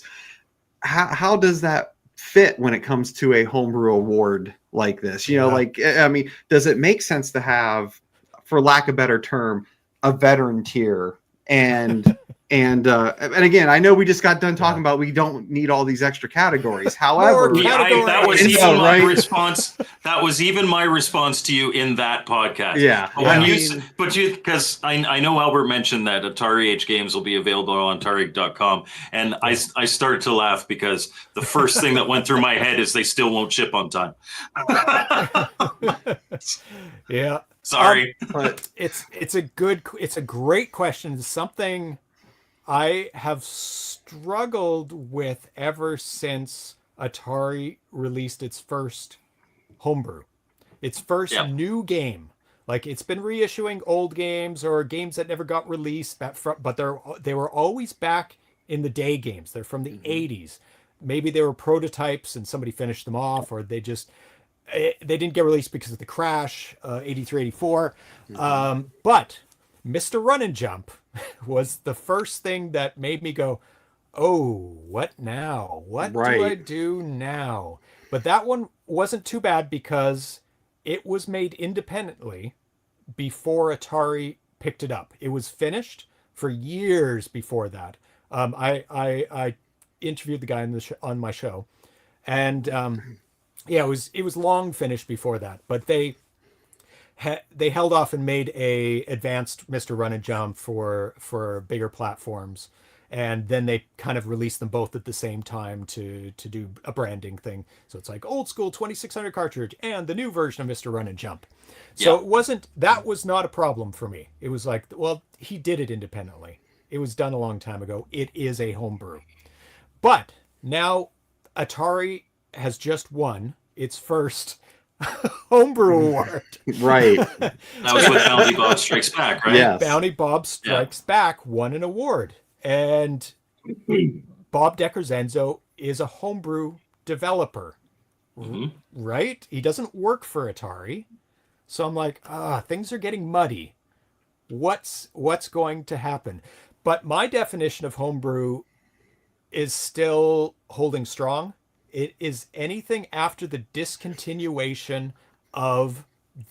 How does that fit when it comes to a homebrew award like this? I mean, does it make sense to have, for lack of a better term, a veteran tier and again, I know we just got done talking about we don't need all these extra categories. However, that was even my response. That was even my response to you in that podcast. Yeah. Because I know Albert mentioned that Atari Age games will be available on Atari.com, and I started to laugh because the first thing that went through my head is they still won't ship on time. Yeah. Sorry. But it's a great question. It's something I have struggled with ever since Atari released its first homebrew, its first new game. Like, it's been reissuing old games or games that never got released, but they were always back in the day games. They're from the 80s. Maybe they were prototypes and somebody finished them off, or they didn't get released because of the crash, 83, 84. But Mr. Run and Jump was the first thing that made me go, oh, what now? What do I do now? But that one wasn't too bad because it was made independently before Atari picked it up. It was finished for years before that. I interviewed the guy on my show, and it was long finished before that. But they held off and made a advanced Mr. Run and Jump for bigger platforms, and then they kind of released them both at the same time to do a branding thing. So it's like old school 2600 cartridge and the new version of Mr. Run and Jump. So that was not a problem for me. It was like, well, he did it independently. It was done a long time ago. It is a homebrew. But now Atari has just won its first homebrew award. Right. That was with Bounty Bob Strikes Back, right? Yes. Bounty Bob Strikes Back won an award. And Bob Decker-Zenzo is a homebrew developer, right? He doesn't work for Atari. So I'm like, things are getting muddy. What's going to happen? But my definition of homebrew is still holding strong. It is anything after the discontinuation of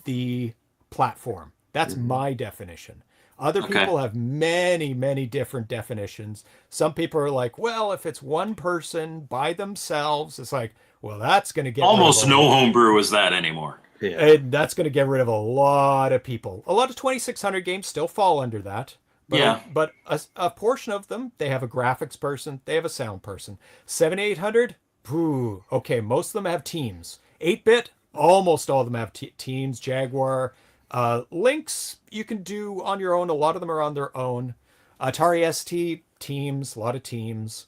the platform. That's my definition. Other people have many, many different definitions. Some people are like, well, if it's one person by themselves, it's like, well, that's going to get almost no homebrew is that anymore. Yeah. And that's going to get rid of a lot of people. A lot of 2600 games still fall under that. But a portion of them, they have a graphics person, they have a sound person. 7800, okay, most of them have teams. 8-bit, almost all of them have teams. Jaguar, Lynx, you can do on your own. A lot of them are on their own. Atari ST, teams, a lot of teams.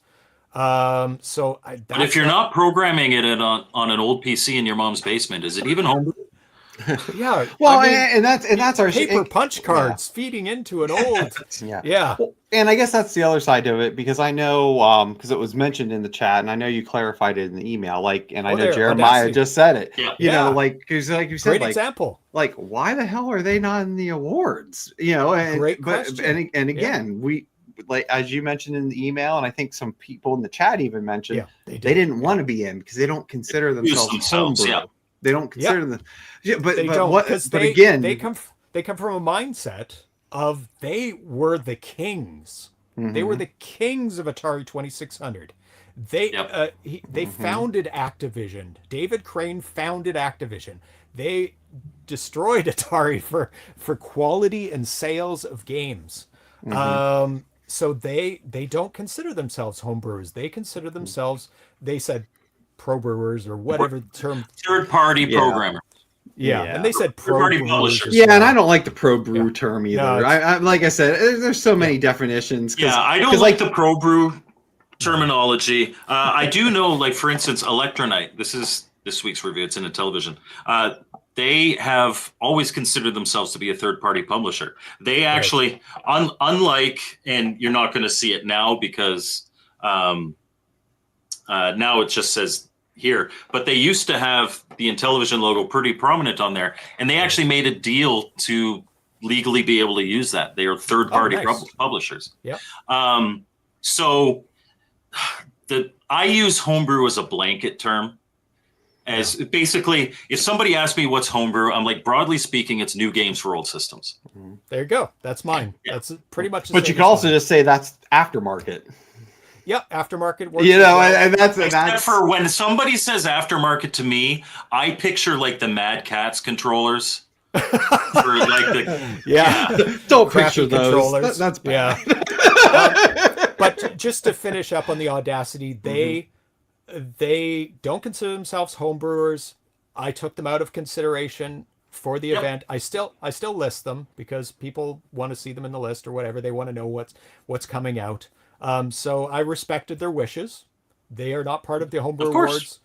But if you're not programming it on an old PC in your mom's basement, is it even homebrew? Yeah. Well, and that's our paper punch cards feeding into an old. Yeah. Well, and I guess that's the other side of it, because I know because it was mentioned in the chat, and I know you clarified it in the email. And I know Jeremiah just said it. Yeah. You know, because like you said, great example. Like, why the hell are they not in the awards? And great question. And again, we, like, as you mentioned in the email, and I think some people in the chat even mentioned, they didn't want to be in because they don't consider themselves homebrew. Yeah. They don't consider them. Yeah, but they but don't, what? But again, they come from a mindset of they were the kings. They were the kings of Atari 2600. They Yep. they founded Activision. David Crane founded Activision. They destroyed Atari for quality and sales of games. So they don't consider themselves homebrewers. They consider themselves, they said, pro brewers or whatever the term. Third-party Yeah. programmer. Yeah, Yeah. and they said pro Third-party brewers. publishers. as Yeah, and well. I don't like the pro brew Yeah. term either. No, I like I said, there's so many definitions. Yeah, I don't 'cause, like the pro brew terminology. I do know, like, for instance, Electronite. This is this week's review. It's in a television. They have always considered themselves to be a third-party publisher. They actually, unlike, and you're not going to see it now because now it just says here, but they used to have the Intellivision logo pretty prominent on there, and they actually made a deal to legally be able to use that. They are third-party publishers. Yeah. So I use homebrew as a blanket term. As basically, if somebody asks me what's homebrew, I'm like, broadly speaking, it's new games for old systems. There you go. That's mine. Yeah. That's pretty much. But you can also just say that's aftermarket. Yeah, aftermarket works. You know, and that's Except for when somebody says aftermarket to me, I picture like the Mad Catz controllers. For like the Don't crappy picture those. controllers. That's bad. Yeah. But just to finish up on the Audacity, they don't consider themselves homebrewers. I took them out of consideration for the event. I still list them because people want to see them in the list or whatever. They want to know what's coming out. So I respected their wishes. They are not part of the Homebrew Awards,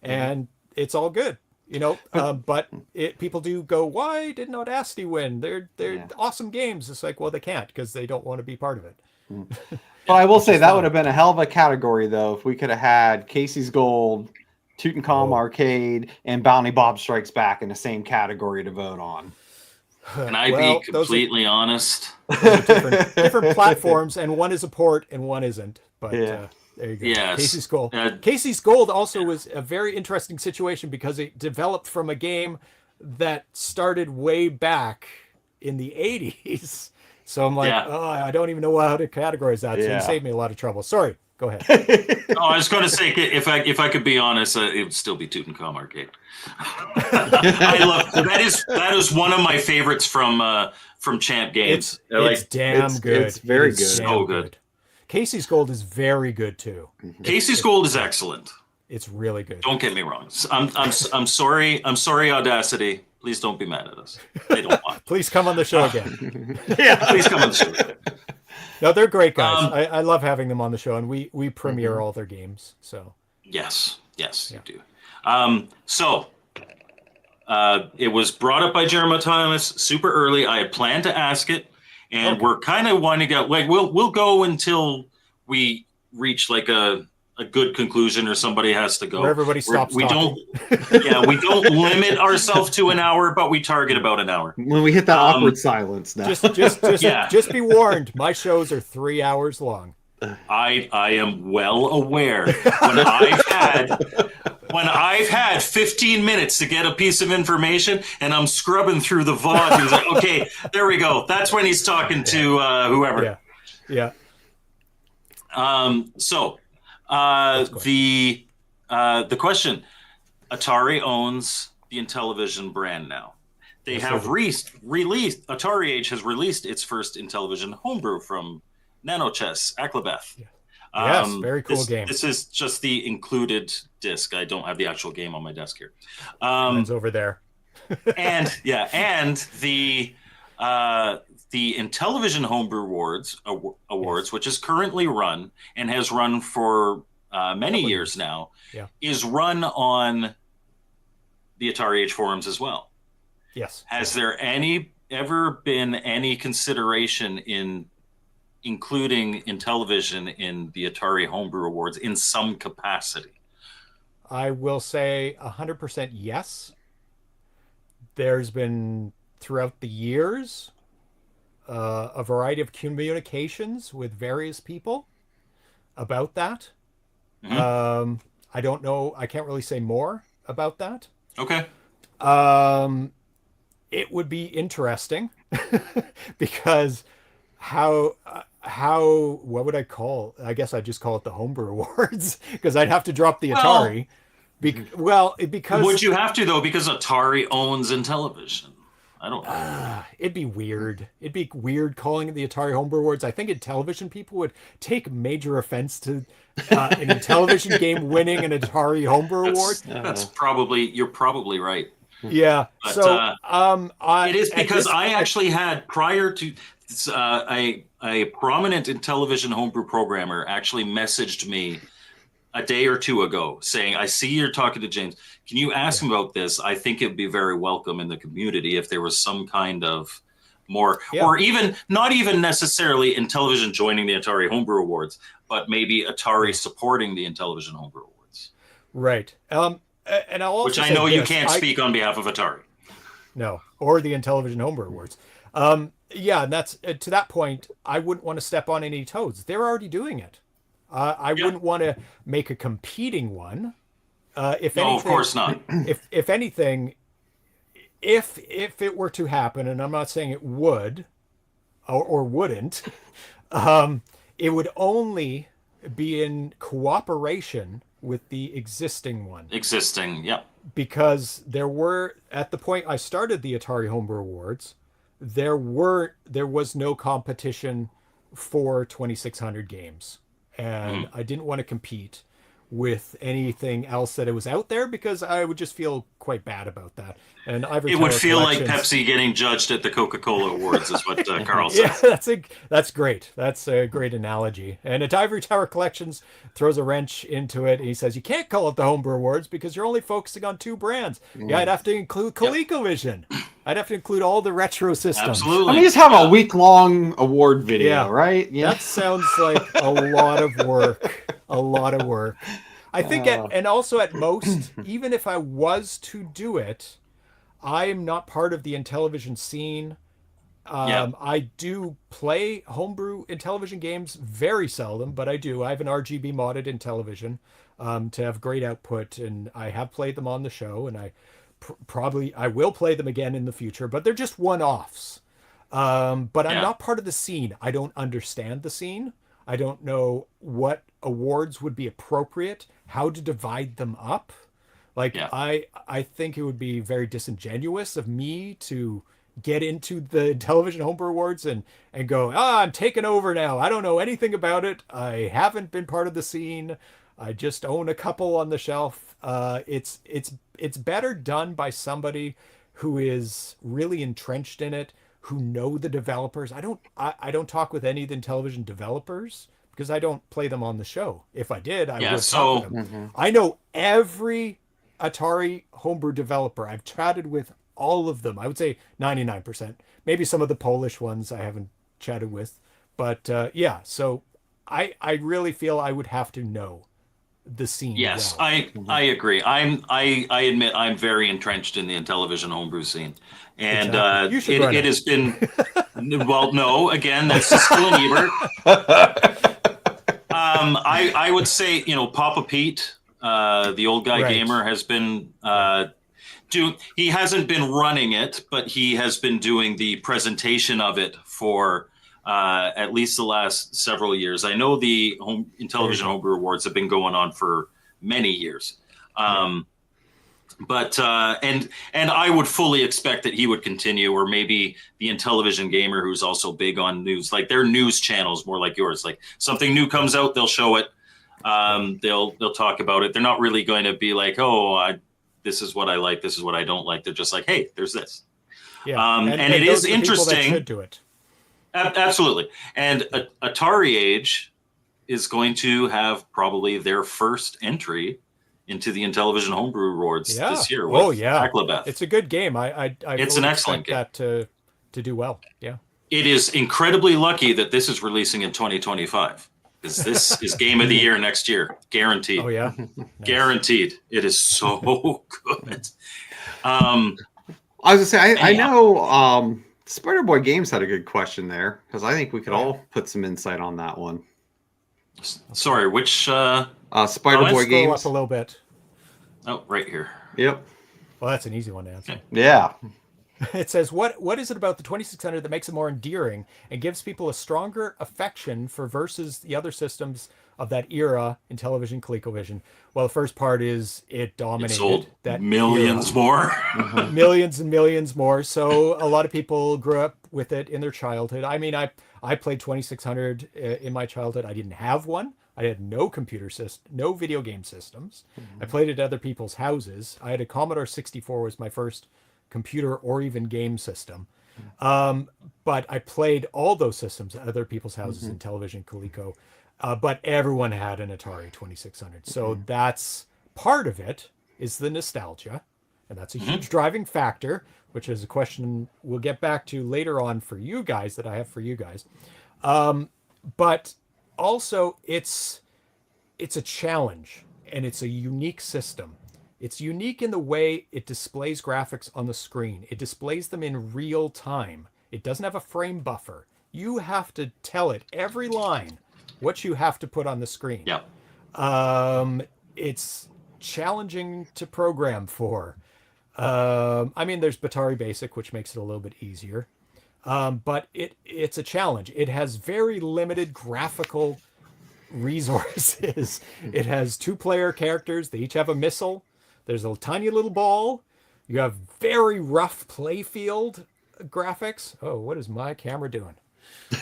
and it's all good, you know. But people do go, why didn't Audacity win? They're awesome games. It's like, well, they can't because they don't want to be part of it. But I will say that would have been a hell of a category, though, if we could have had Casey's Gold, Tutankhamun Arcade, and Bounty Bob Strikes Back in the same category to vote on. Can I be completely honest? Different platforms, and one is a port and one isn't. But there you go. Yes. Casey's Gold. Casey's Gold also was a very interesting situation because it developed from a game that started way back in the 80s. So I'm like, I don't even know how to categorize that. So you saved me a lot of trouble. Sorry. Go ahead. I was going to say, if I could be honest, it would still be Tutankhamun Arcade. I love that is one of my favorites from Champ Games. It's damn good. It's very good. So good. Casey's Gold is very good too. Casey's Gold is excellent. It's really good. Don't get me wrong. I'm sorry. I'm sorry, Audacity. Please don't be mad at us. They don't want. Please come on the show again. Please come on the show. No, they're great guys. I love having them on the show, and we premiere all their games. So yes, you do. It was brought up by Jeremiah Thomas super early. I had planned to ask it, and we're kind of winding up. Like we'll go until we reach like a good conclusion, or somebody has to go. Where everybody stops. We don't limit ourselves to an hour, but we target about an hour. When we hit that awkward silence now. Just be warned. My shows are 3 hours long. I am well aware when I've had 15 minutes to get a piece of information and I'm scrubbing through the VOD. He's like, okay, there we go. That's when he's talking to whoever. Yeah. The question: Atari owns the Intellivision brand now. They have released. Atari Age has released its first Intellivision homebrew from Nanochess, Aklabeth. Yes, very cool game. This is just the included disc. I don't have the actual game on my desk here. Mine's over there. and the Intellivision Homebrew Awards, which is currently run and has run for many years now, is run on the Atari Age forums as well. Yes. Has there ever been any consideration in including Intellivision in the Atari Homebrew Awards in some capacity? I will say 100% yes. There's been, throughout the years, a variety of communications with various people about that. Mm-hmm. I don't know. I can't really say more about that. Okay. It would be interesting because how what would I call? I guess I'd just call it the Homebrew Awards because I'd have to drop the Well, Atari. Because would you have to though? Because Atari owns Intellivision. I don't know. it'd be weird. It'd be weird calling it the Atari Homebrew Awards. I think Intellivision people would take major offense to an Intellivision game winning an Atari Homebrew Award. You're probably right. Yeah. But, So it is because I actually had prior to a prominent Intellivision homebrew programmer actually messaged me a day or two ago saying, I see you're talking to James. Can you ask him about this? I think it'd be very welcome in the community if there was some kind of more, or even not even necessarily Intellivision joining the Atari Homebrew Awards, but maybe Atari supporting the Intellivision Homebrew Awards. Right. And I'll also which I say know you this, can't speak on behalf of Atari. No, or the Intellivision Homebrew Awards. Yeah, and that's to that point. I wouldn't want to step on any toes. They're already doing it. I wouldn't want to make a competing one. If anything, of course not. If anything, if it were to happen, and I'm not saying it would or wouldn't, it would only be in cooperation with the existing one. Because there were, at the point I started the Atari Homebrew Awards, there was no competition for 2,600 games. And I didn't want to compete with anything else that it was out there because I would just feel quite bad about that. And Ivory it would Tower feel like Collections- Pepsi getting judged at the Coca-Cola Awards is what Carl says. Yeah, that's great. That's a great analogy. And at Ivory Tower Collections throws a wrench into it. And he says, you can't call it the Homebrew Awards because you're only focusing on 2 brands. Yeah, I'd have to include ColecoVision. I'd have to include all the retro systems. Absolutely. I mean, just have a week-long award video, right? Yeah. That sounds like a lot of work. A lot of work. I think, and also at most, even if I was to do it, I am not part of the Intellivision scene. I do play homebrew Intellivision games very seldom, but I do. I have an RGB modded Intellivision to have great output, and I have played them on the show, and I will play them again in the future, but they're just one-offs. But I'm not part of the scene. I don't understand the scene. I don't know what awards would be appropriate, how to divide them up. I think it would be very disingenuous of me to get into the Television Homebrew Awards and go, I'm taking over now. I don't know anything about it. I haven't been part of the scene. I just own a couple on the shelf. It's better done by somebody who is really entrenched in it, who know the developers. I don't talk with any of the Intellivision developers because I don't play them on the show. If I did, I would talk with them. Mm-hmm. I know every Atari homebrew developer. I've chatted with all of them. I would say 99%. Maybe some of the Polish ones I haven't chatted with. But so I really feel I would have to know the scene. Yes, well. I agree. I admit I'm very entrenched in the Intellivision homebrew scene. And it has been, well, no, again, that's still an Ebert. I would say, Papa Pete, the old guy gamer, has been he hasn't been running it, but he has been doing the presentation of it for at least the last several years. I know the Intellivision Homebrew Awards have been going on for many years. But and I would fully expect that he would continue, or maybe the Intellivision gamer who's also big on news, like their news channels, more like yours. Like something new comes out, they'll show it. They'll talk about it. They're not really going to be like, this is what I like, this is what I don't like. They're just like, hey, there's this. Yeah. And it is interesting. Should do it. Absolutely. And Atari Age is going to have probably their first entry into the Intellivision Homebrew Awards this year. Beth. It's a good game. It's an excellent game. That to do well. Yeah. It is incredibly lucky that this is releasing in 2025, because this is Game of the Year next year, guaranteed. Oh yeah, nice. Guaranteed. It is so good. I was gonna say I know Spider Boy Games had a good question there, because I think we could all put some insight on that one. Sorry, which Spider Boy Games? Up a little bit. Oh, right here. Yep. Well, that's an easy one to answer. Yeah. It says, what is it about the 2600 that makes it more endearing and gives people a stronger affection for versus the other systems of that era in television, ColecoVision? Well, the first part is it It dominated sold that millions era. more. Millions and millions more. So a lot of people grew up with it in their childhood. I mean, I played 2600 in my childhood. I didn't have one. I had no computer system, no video game systems. I played at other people's houses. I had a Commodore 64 was my first computer or even game system. But I played all those systems at other people's houses in television, Coleco. But everyone had an Atari 2600. So that's part of it is the nostalgia. And that's a huge driving factor, which is a question we'll get back to later on for you guys that I have for you guys. But also it's a challenge and it's a unique system. It's unique in the way it displays graphics on the screen. It displays them in real time. It doesn't have a frame buffer. You have to tell it every line what you have to put on the screen. Yeah. It's challenging to program for. I mean, there's Atari Basic, which makes it a little bit easier. But it's a challenge. It has very limited graphical resources. It has 2-player characters. They each have a missile. There's a tiny little ball. You have very rough playfield graphics. Oh, what is my camera doing?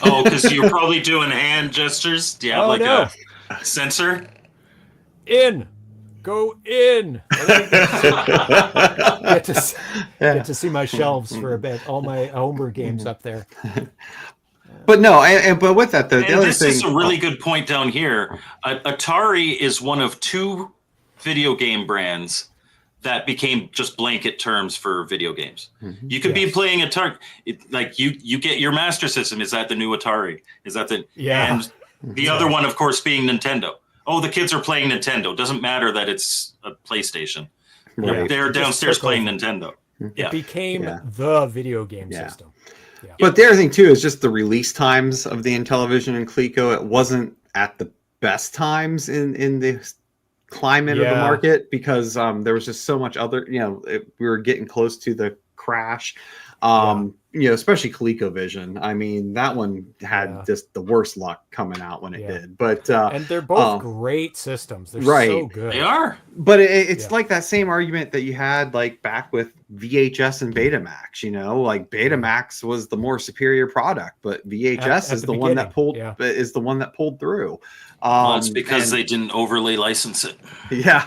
Oh, because you're probably doing hand gestures. Do you have no. a sensor? Go in. Get to see my shelves for a bit. All my Homebrew games up there. But no, but with that, the other this thing is a really good point down here. Atari is one of 2 video game brands that became just blanket terms for video games. You could be playing Atari, like you get your Master System. Is that the new Atari? Is that the And the other one, of course, being Nintendo. Oh, the kids are playing Nintendo. Doesn't matter that it's a PlayStation. Right. They're downstairs playing Nintendo. It became the video game system. Yeah. But the other thing too is just the release times of the Intellivision and Coleco. It wasn't at the best times in the climate of the market because there was just so much other. We were getting close to the crash. Especially ColecoVision. I mean, that one had just the worst luck coming out when it did. But and they're both great systems. They're so good. They are. But it's like that same argument that you had like back with VHS and Betamax. Like Betamax was the more superior product, but VHS is the one that pulled through. Well, it's because they didn't overly license it. Yeah,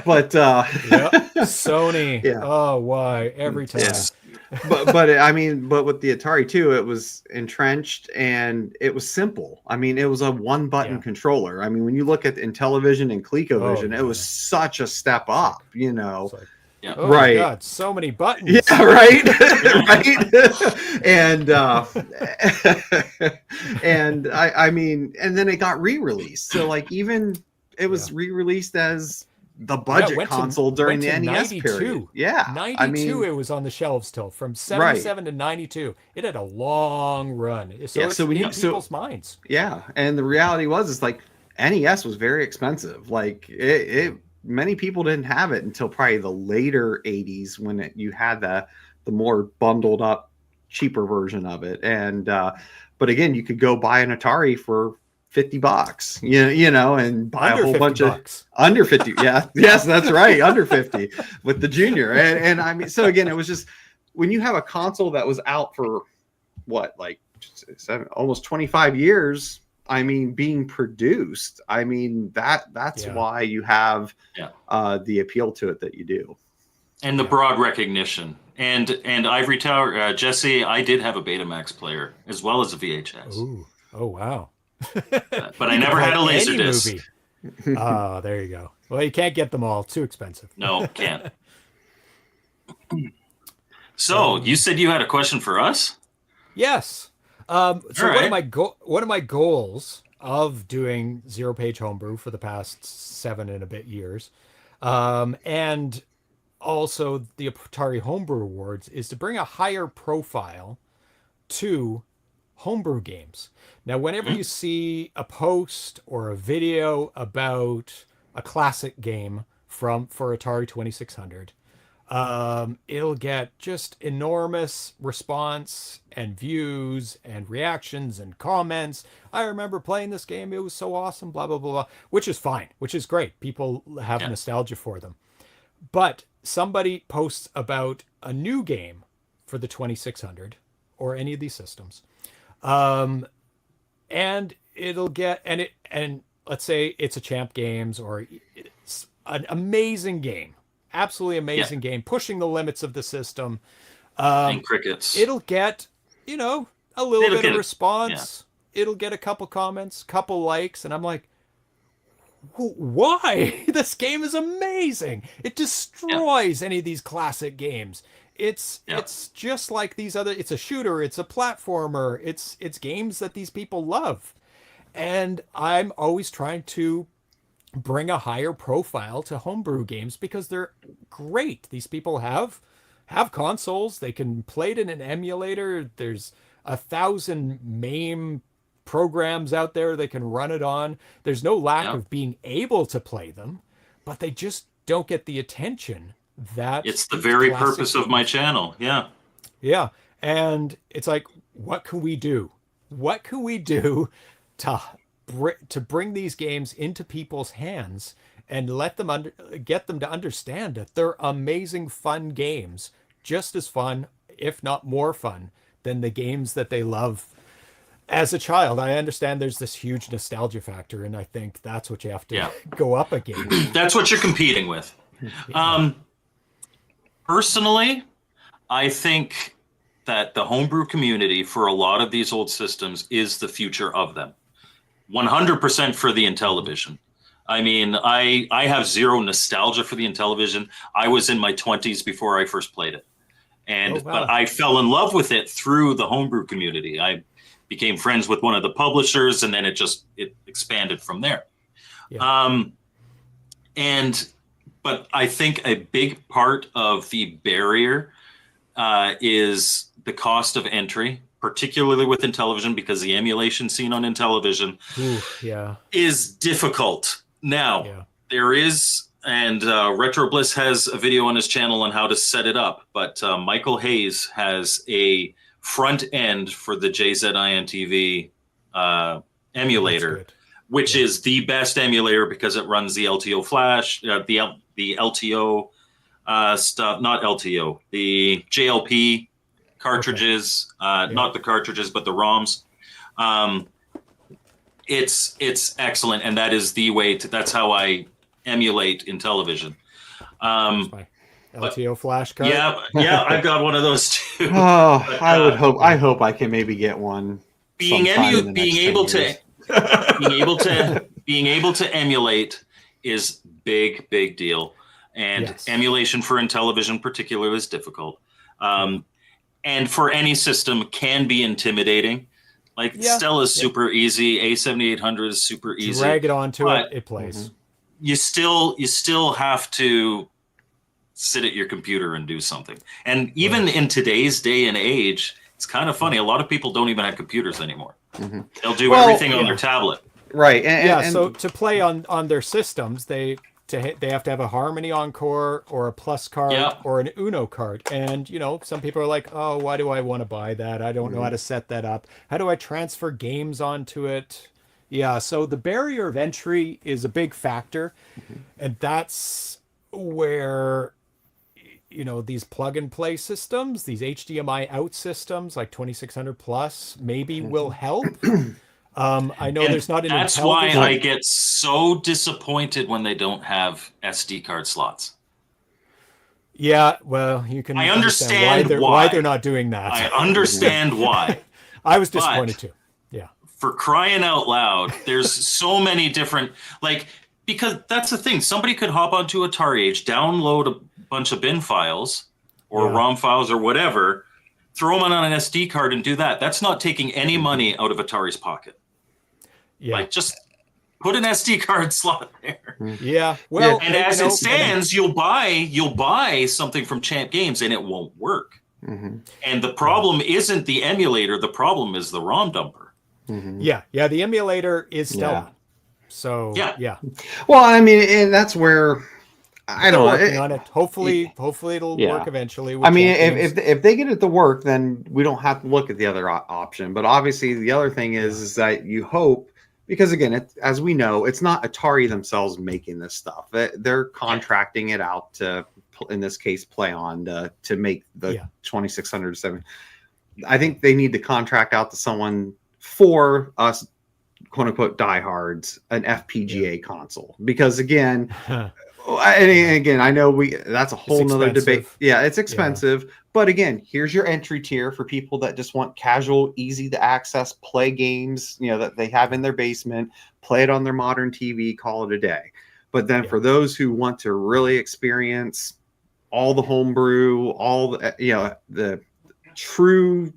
but Sony. Oh, why every time? Yeah. but with the Atari too, it was entrenched and it was simple. I mean, it was a 1-button controller. I mean, when you look at Intellivision and ColecoVision, it was such a step up. Oh my God, so many buttons. Yeah, right. Right. And I mean, and then it got re-released. So like even it was re-released as the budget console during the NES period. Yeah. 92 I mean, it was on the shelves still from 77 to 92. It had a long run. So when people's minds. Yeah. And the reality was like NES was very expensive. Like many people didn't have it until probably the later 80s when you had the more bundled up, cheaper version of it. And but again, you could go buy an Atari for $50, and buy under a whole bunch bucks. Of under 50. Yeah. Yes, that's right. Under 50 with the Junior. And I mean, so again, it was just when you have a console that was out for almost 25 years, I mean, being produced, I mean, that's why you have the appeal to it that you do. And the broad recognition. And Ivory Tower, Jesse, I did have a Betamax player as well as a VHS. Ooh. Oh, wow. But I never had a Laserdisc. Oh, there you go. Well, you can't get them all. Too expensive. No, can't. So you said you had a question for us? Yes. So one of my goals of doing zero-page homebrew for the past 7 and a bit years, and also the Atari Homebrew Awards, is to bring a higher profile to homebrew games. Now, whenever you see a post or a video about a classic game for Atari 2600, It'll get just enormous response and views and reactions and comments. I remember playing this game. It was so awesome, blah, blah, blah, blah, which is fine, which is great. People have nostalgia for them. But somebody posts about a new game for the 2600 or any of these systems. And it'll get, and let's say it's a Champ Games or it's an amazing game, absolutely amazing game, pushing the limits of the system. And crickets. It'll get, a little bit of response. Yeah. It'll get a couple comments, couple likes. And I'm like, why? This game is amazing. It destroys any of these classic games. It's just like these other, it's a shooter, it's a platformer, it's games that these people love. And I'm always trying to bring a higher profile to homebrew games because they're great. These people have consoles, they can play it in an emulator. There's 1,000 MAME programs out there they can run it on. There's no lack of being able to play them, but they just don't get the attention that it's the very purpose of my channel. Yeah. And it's like, what can we do to bring these games into people's hands and let them get them to understand that they're amazing, fun games, just as fun, if not more fun, than the games that they love as a child. I understand there's this huge nostalgia factor, and I think that's what you have to go up against. That's what you're competing with. Personally, I think that the homebrew community for a lot of these old systems is the future of them. 100% for the Intellivision. I mean, I have zero nostalgia for the Intellivision. I was in my 20s before I first played it. But I fell in love with it through the homebrew community. I became friends with one of the publishers, and then it expanded from there. Yeah. But I think a big part of the barrier is the cost of entry, particularly with Intellivision, because the emulation scene on Intellivision is difficult. Now, there is, and Retro Bliss has a video on his channel on how to set it up, but Michael Hayes has a front end for the JZINTV emulator, which is the best emulator because it runs the LTO flash, the LTO stuff, not LTO, the JLP cartridges, not the cartridges, but the ROMs. It's excellent, and that is the way that's how I emulate Intellivision. LTO flash card. Yeah, I've got one of those too. But, I hope I can maybe get one. Being able to emulate is big deal, and emulation for Intellivision particularly is difficult. And for any system can be intimidating. Like Stella's super easy, A7800 is super easy. Drag it onto it plays. You still have to sit at your computer and do something. And even in today's day and age, it's kind of funny. A lot of people don't even have computers anymore. They'll do everything on their tablet. Right. So to play on their systems, they have to have a Harmony Encore or a Plus card or an Uno card. And, some people are like, oh, why do I want to buy that? I don't know how to set that up. How do I transfer games onto it? Yeah, so the barrier of entry is a big factor. And that's where, these plug and play systems, these HDMI out systems like 2600 Plus maybe will help. I know there's not an That's why I get so disappointed when they don't have SD card slots. Yeah, well, you can. I understand why they're not doing that. I understand why. I was disappointed too. Yeah. For crying out loud, there's so many different because that's the thing. Somebody could hop onto Atari Age, download a bunch of bin files or ROM files or whatever, throw them on an SD card and do that. That's not taking any money out of Atari's pocket. Yeah. Just put an SD card slot there. Yeah. Well, and as it stands, you'll buy something from Champ Games and it won't work. And the problem isn't the emulator. The problem is the ROM dumper. Yeah. The emulator is Stella. So yeah. Well, I mean, and that's where I don't know. Working on it. Hopefully it'll work eventually. I mean, if they get it to work, then we don't have to look at the other option. But obviously, the other thing is that you hope, because again, as we know, it's not Atari themselves making this stuff. They're contracting it out to, in this case, PlayOn to make the 2607. I think they need to contract out to someone for us, quote unquote, diehards, an FPGA console, because again. And again, I know that's a whole nother debate. Yeah, it's expensive. But again, here's your entry tier for people that just want casual, easy to access play games, that they have in their basement, play it on their modern TV, call it a day. But then for those who want to really experience all the homebrew, all the true,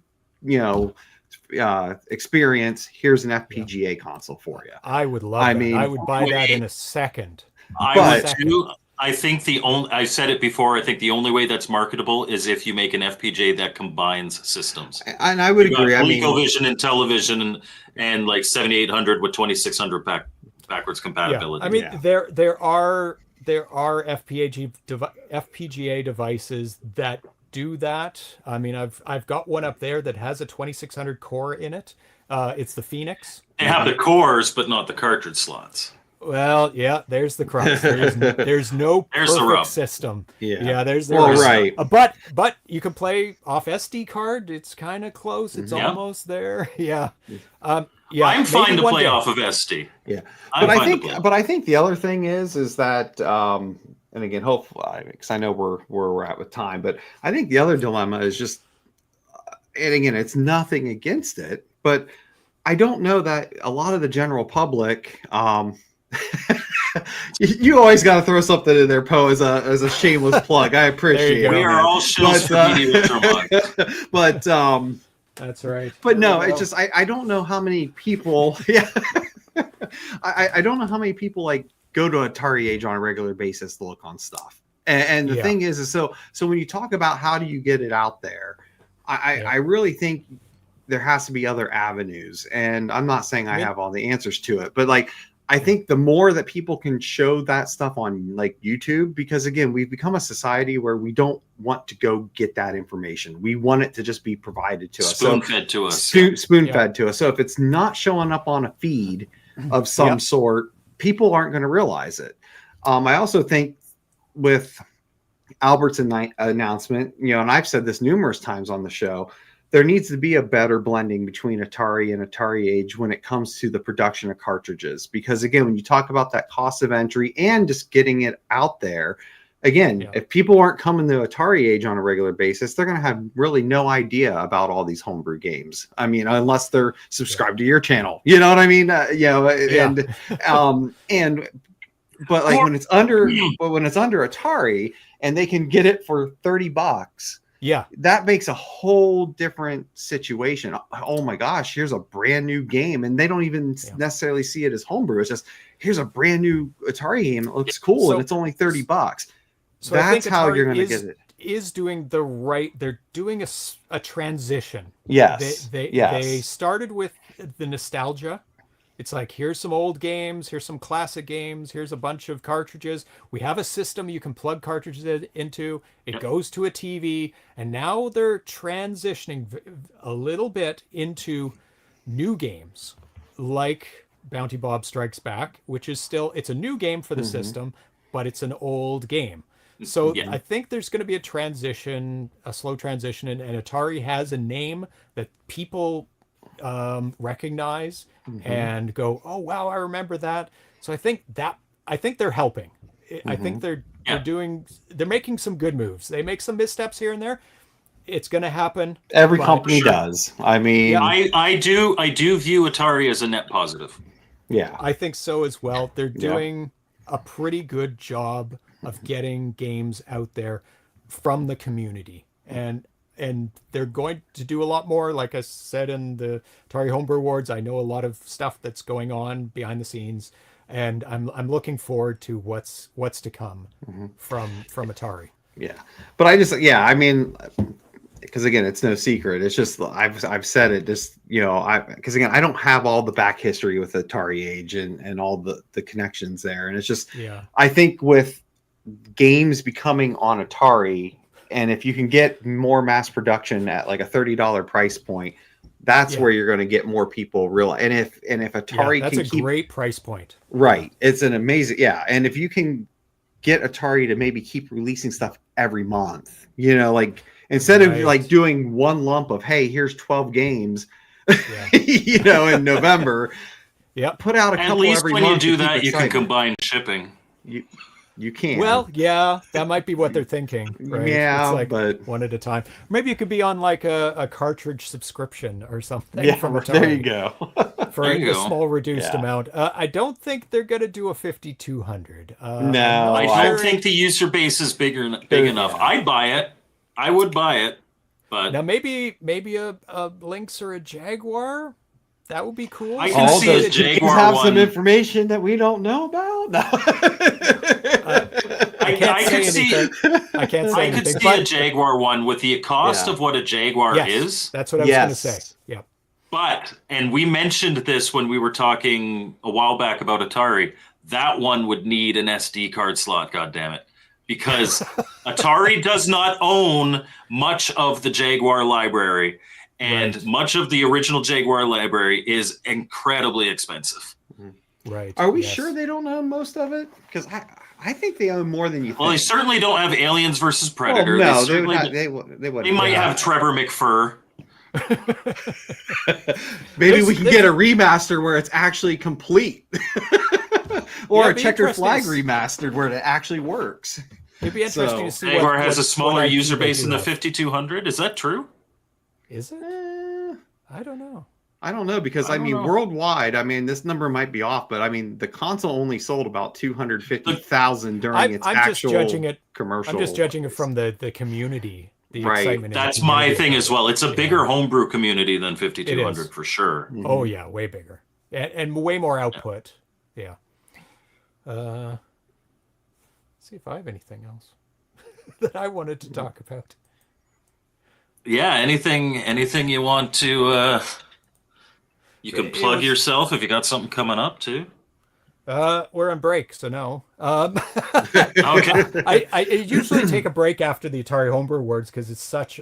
experience, here's an FPGA console for you. I would love that. I would buy that in a second. I would too. I think I said it before, I think the only way that's marketable is if you make an FPGA that combines systems. And I would agree. ColecoVision and television and like 7800 with 2600 backwards compatibility. I mean, there are FPGA devices that do that. I mean, I've got one up there that has a 2600 core in it. It's the Phoenix. They have the cores, but not the cartridge slots. Well, there's the crux. There's no perfect system. There's right. But you can play off SD card. It's kind of close. It's almost there. I'm fine to play off of SD. Yeah, but I think the other thing is that and again, hopefully, because I know where we're at with time, but I think the other dilemma is just, and again, it's nothing against it, but I don't know that a lot of the general public. You always got to throw something in there, Poe, as a shameless plug. I appreciate it. We are all shills for media. But that's right. But no, it's just I don't know how many people. Yeah, I don't know how many people like go to Atari Age on a regular basis to look on stuff. And the thing is so when you talk about how do you get it out there, I really think there has to be other avenues. And I'm not saying I have all the answers to it, but like. I think the more that people can show that stuff on like YouTube, because again, we've become a society where we don't want to go get that information. We want it to just be provided to us. Spoon-fed to us. Spoon-fed to us. So if it's not showing up on a feed of some sort, people aren't going to realize it. I also think with Albert's announcement, and I've said this numerous times on the show, there needs to be a better blending between Atari and Atari Age when it comes to the production of cartridges. Because again, when you talk about that cost of entry and just getting it out there, again, if people aren't coming to Atari Age on a regular basis, they're going to have really no idea about all these homebrew games. I mean, unless they're subscribed to your channel, you know what I mean? But like when it's under Atari and they can get it for $30, that makes a whole different situation. Oh my gosh, here's a brand new game, and they don't even necessarily see it as homebrew. It's just here's a brand new Atari game. It looks cool, and it's only $30. So that's how you're going to get it. Is doing the right. They're doing a transition. Yes, they started with the nostalgia. It's like, here's some old games, here's some classic games, here's a bunch of cartridges. We have a system you can plug cartridges into. It goes to a TV. And now they're transitioning a little bit into new games like Bounty Bob Strikes Back, which is it's a new game for the system, but it's an old game. So I think there's going to be a slow transition, and Atari has a name that people recognize and go, oh wow, I remember that. So I think they're helping. I think they're making some good moves. They make some missteps here and there. It's going to happen. Every company does. I mean, I do view Atari as a net positive. Yeah, I think so as well. They're doing a pretty good job of getting games out there from the community, and they're going to do a lot more. Like I said in the Atari Homebrew Awards, I know a lot of stuff that's going on behind the scenes, and I'm looking forward to what's to come from Atari. Yeah, but I mean, because again, it's no secret. It's just I've said it. Just because again, I don't have all the back history with Atari Age and all the connections there, and it's just I think with games becoming on Atari, and if you can get more mass production at like a $30 price point, that's where you're going to get more people real. And if Atari that's can a great price point. Right. It's an amazing, and if you can get Atari to maybe keep releasing stuff every month, like instead of like doing one lump of, hey, here's 12 games, in November, put out a couple every month. At least when you do that, you can combine shipping. You can. Well, that might be what they're thinking, right? Yeah, it's like but one at a time. Maybe it could be on like a cartridge subscription or something from Atari. There you go. For a small reduced amount. I don't think they're going to do a 5200. No, I don't think the user base is big enough. I'd buy it. I would buy it, but now maybe a Lynx or a Jaguar. That would be cool. I can see a Jaguar have one. Some information that we don't know about. No. I could see a Jaguar one with the cost of what a Jaguar is. That's what I was going to say. Yeah. But, and we mentioned this when we were talking a while back about Atari, that one would need an SD card slot, goddammit. Because Atari does not own much of the Jaguar library. And much of the original Jaguar library is incredibly expensive. Right. Are we sure they don't own most of it? Because I think they own more than you think. Well, they certainly don't have Aliens versus Predator. Well, no, they wouldn't. They might have Trevor McFur. Maybe we can get a remaster where it's actually complete. Or a checkered flag remastered where it actually works. It'd be interesting to see. Jaguar has a smaller user base in the 5200. Is that true? Is it? I don't know. I don't know because worldwide, this number might be off, but the console only sold about 250,000 during its actual commercial. I'm just judging it from the community, the excitement. That's my thing as well. It's a bigger homebrew community than 5200 for sure. Mm-hmm. Oh yeah, way bigger and way more output. Yeah. Let's see if I have anything else that I wanted to talk about. Yeah, anything you want to you can plug yourself if you got something coming up too. We're on break, so no. Okay. I usually take a break after the Atari Homebrew Awards because it's such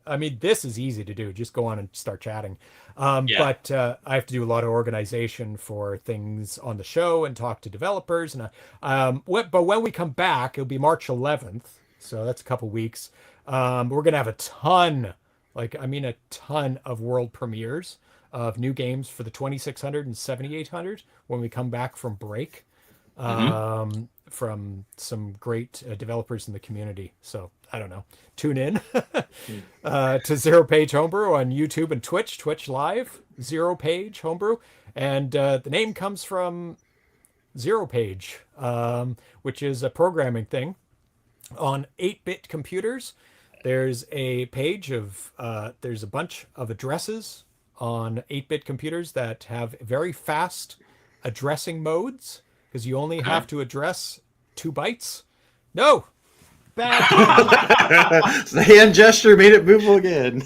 this is easy to do. Just go on and start chatting. But I have to do a lot of organization for things on the show and talk to developers. And but when we come back, it'll be March 11th. So that's a couple weeks. We're going to have a ton of world premieres of new games for the 2600 and 7800 when we come back from break from some great developers in the community. So I don't know, tune in to Zero Page Homebrew on YouTube and Twitch Live, Zero Page Homebrew. And the name comes from Zero Page, which is a programming thing on 8-bit computers. There's a page of, there's a bunch of addresses on 8-bit computers that have very fast addressing modes because you only have to address 2 bytes. No! Bad. The hand gesture made it move again.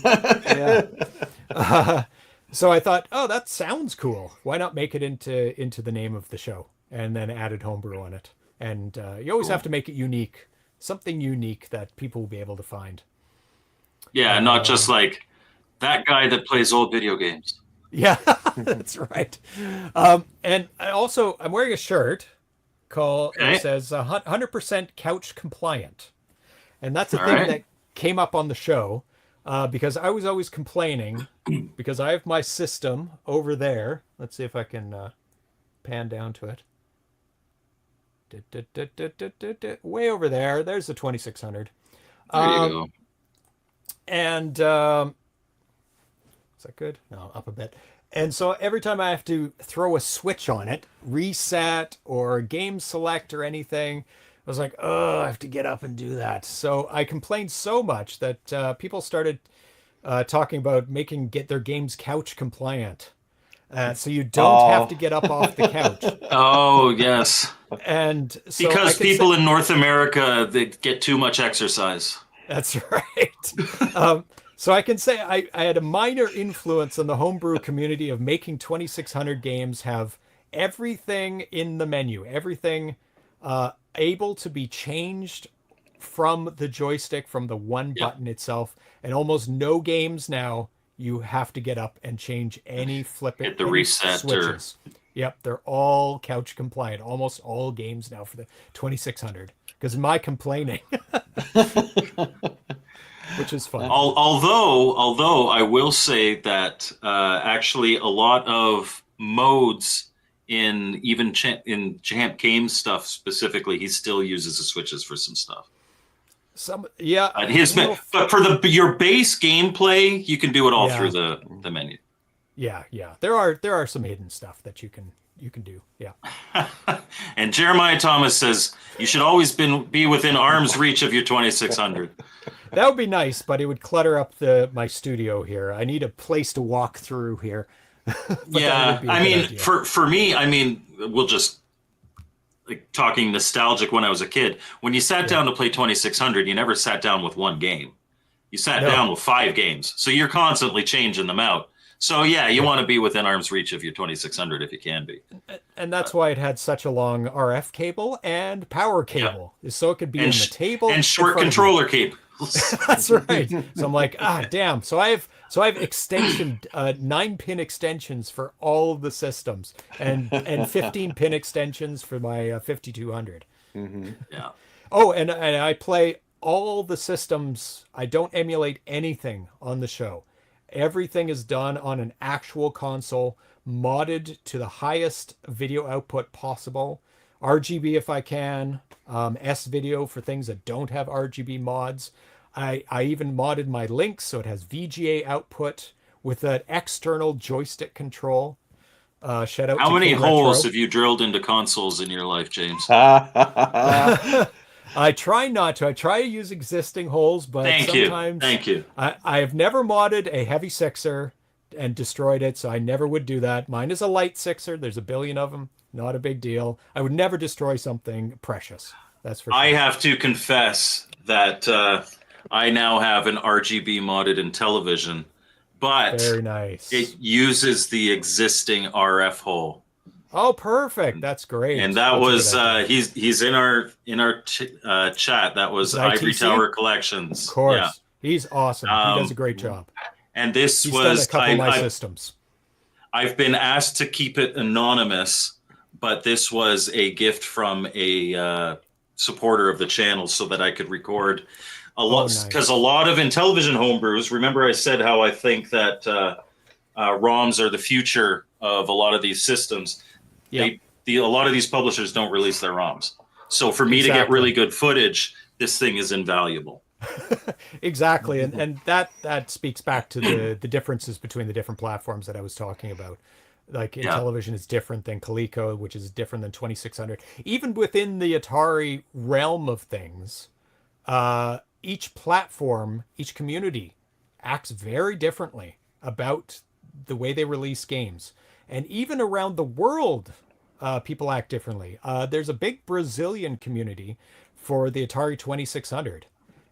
So I thought, that sounds cool. Why not make it into the name of the show? And then added Homebrew on it. And you always have to make it unique. Something unique that people will be able to find. Yeah, not just like that guy that plays old video games. Yeah, that's right. And I'm wearing a shirt it says 100% couch compliant. And that's a thing that came up on the show because I was always complaining because I have my system over there. Let's see if I can pan down to it. Way over there. There's the 2600. There you go. And is that good? No, up a bit. And so every time I have to throw a switch on it, reset or game select or anything, I was like, I have to get up and do that. So I complained so much that people started talking about get their games couch compliant. So you don't have to get up off the couch. Oh, yes. And so because people in North America, they get too much exercise. That's right. So I can say I had a minor influence on the homebrew community of making 2600 games have everything in the menu, everything able to be changed from the joystick, from the one button itself, and almost no games now you have to get up and change any Hit the reset switches. Yep, they're all couch compliant. Almost all games now for the 2600. Because my complaining, which is fun. Although I will say that actually a lot of modes in even in Champ Games stuff specifically, he still uses the switches for some stuff. But for your base gameplay, you can do it all through the menu. Yeah. There are some hidden stuff that you can do. Yeah. And Jeremiah Thomas says you should always be within arm's reach of your 2600. That would be nice, but it would clutter up my studio here. I need a place to walk through here. Yeah, I mean, for me, I mean, we'll just talking nostalgic when I was a kid. When you sat down to play 2600, you never sat down with one game. You sat down with 5 games. So you're constantly changing them out. So yeah, you want to be within arm's reach of your 2600 if you can be. And that's why it had such a long RF cable and power cable, so it could be on the table and short controller cable. That's right. So I'm like, damn. So I have 9-pin extensions for all of the systems, and 15-pin extensions for my 5200. Mm-hmm. Yeah. Oh, and I play all the systems. I don't emulate anything on the show. Everything is done on an actual console, modded to the highest video output possible. RGB if I can, S-video for things that don't have RGB mods. I even modded my Lynx so it has VGA output with an external joystick control. Shout out How to many King holes Retro. have you drilled into consoles in your life, James? I try not to. I try to use existing holes, but sometimes Thank you. I have never modded a heavy sixer and destroyed it, so I never would do that. Mine is a light sixer. There's a billion of them. Not a big deal. I would never destroy something precious. That's for sure. I have to confess that I now have an RGB modded in television, but Very nice. it uses the existing RF hole. Oh, perfect. That's great. And that was he's in our chat. That was Ivory Tower Collections. Of course. Yeah. He's awesome. He does a great job. And this He's was done a couple of my systems. I've been asked to keep it anonymous, but this was a gift from a supporter of the channel so that I could record a lot, because a lot of Intellivision homebrews, remember I said how I think that ROMs are the future of a lot of these systems. Yep. A lot of these publishers don't release their ROMs. So for me to get really good footage, this thing is invaluable. Exactly. And that speaks back to the differences between the different platforms that I was talking about. Like Intellivision is different than Coleco, which is different than 2600. Even within the Atari realm of things, each platform, each community acts very differently about the way they release games. And even around the world, people act differently. There's a big Brazilian community for the Atari 2600.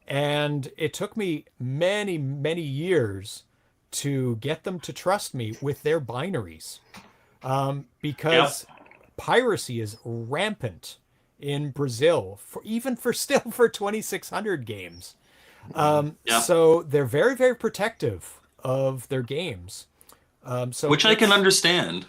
And it took me many, many years to get them to trust me with their binaries. Because piracy is rampant in Brazil, even for 2600 games. So they're very, very protective of their games. Which I can understand.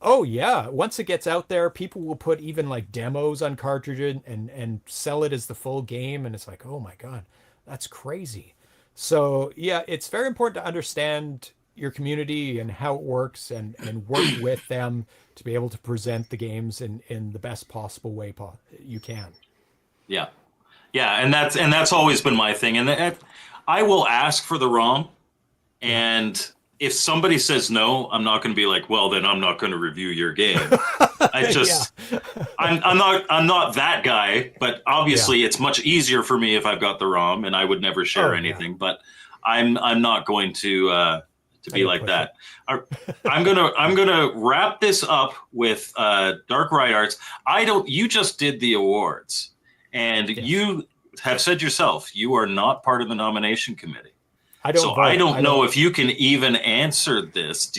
Oh yeah, once it gets out there, people will put even like demos on cartridges and sell it as the full game, and it's like, oh my god, that's crazy. So yeah, it's very important to understand your community and how it works, and work with them to be able to present the games in the best possible way you can. Yeah, and that's always been my thing, and I will ask for the ROM, and if somebody says no, I'm not going to be like, well, then I'm not going to review your game. I'm not that guy, but obviously it's much easier for me if I've got the ROM, and I would never share anything. But I'm not going to be like that. I'm gonna wrap this up with Dark Ride Arts. You just did the awards, and you have said yourself you are not part of the nomination committee. I don't know if you can even answer this.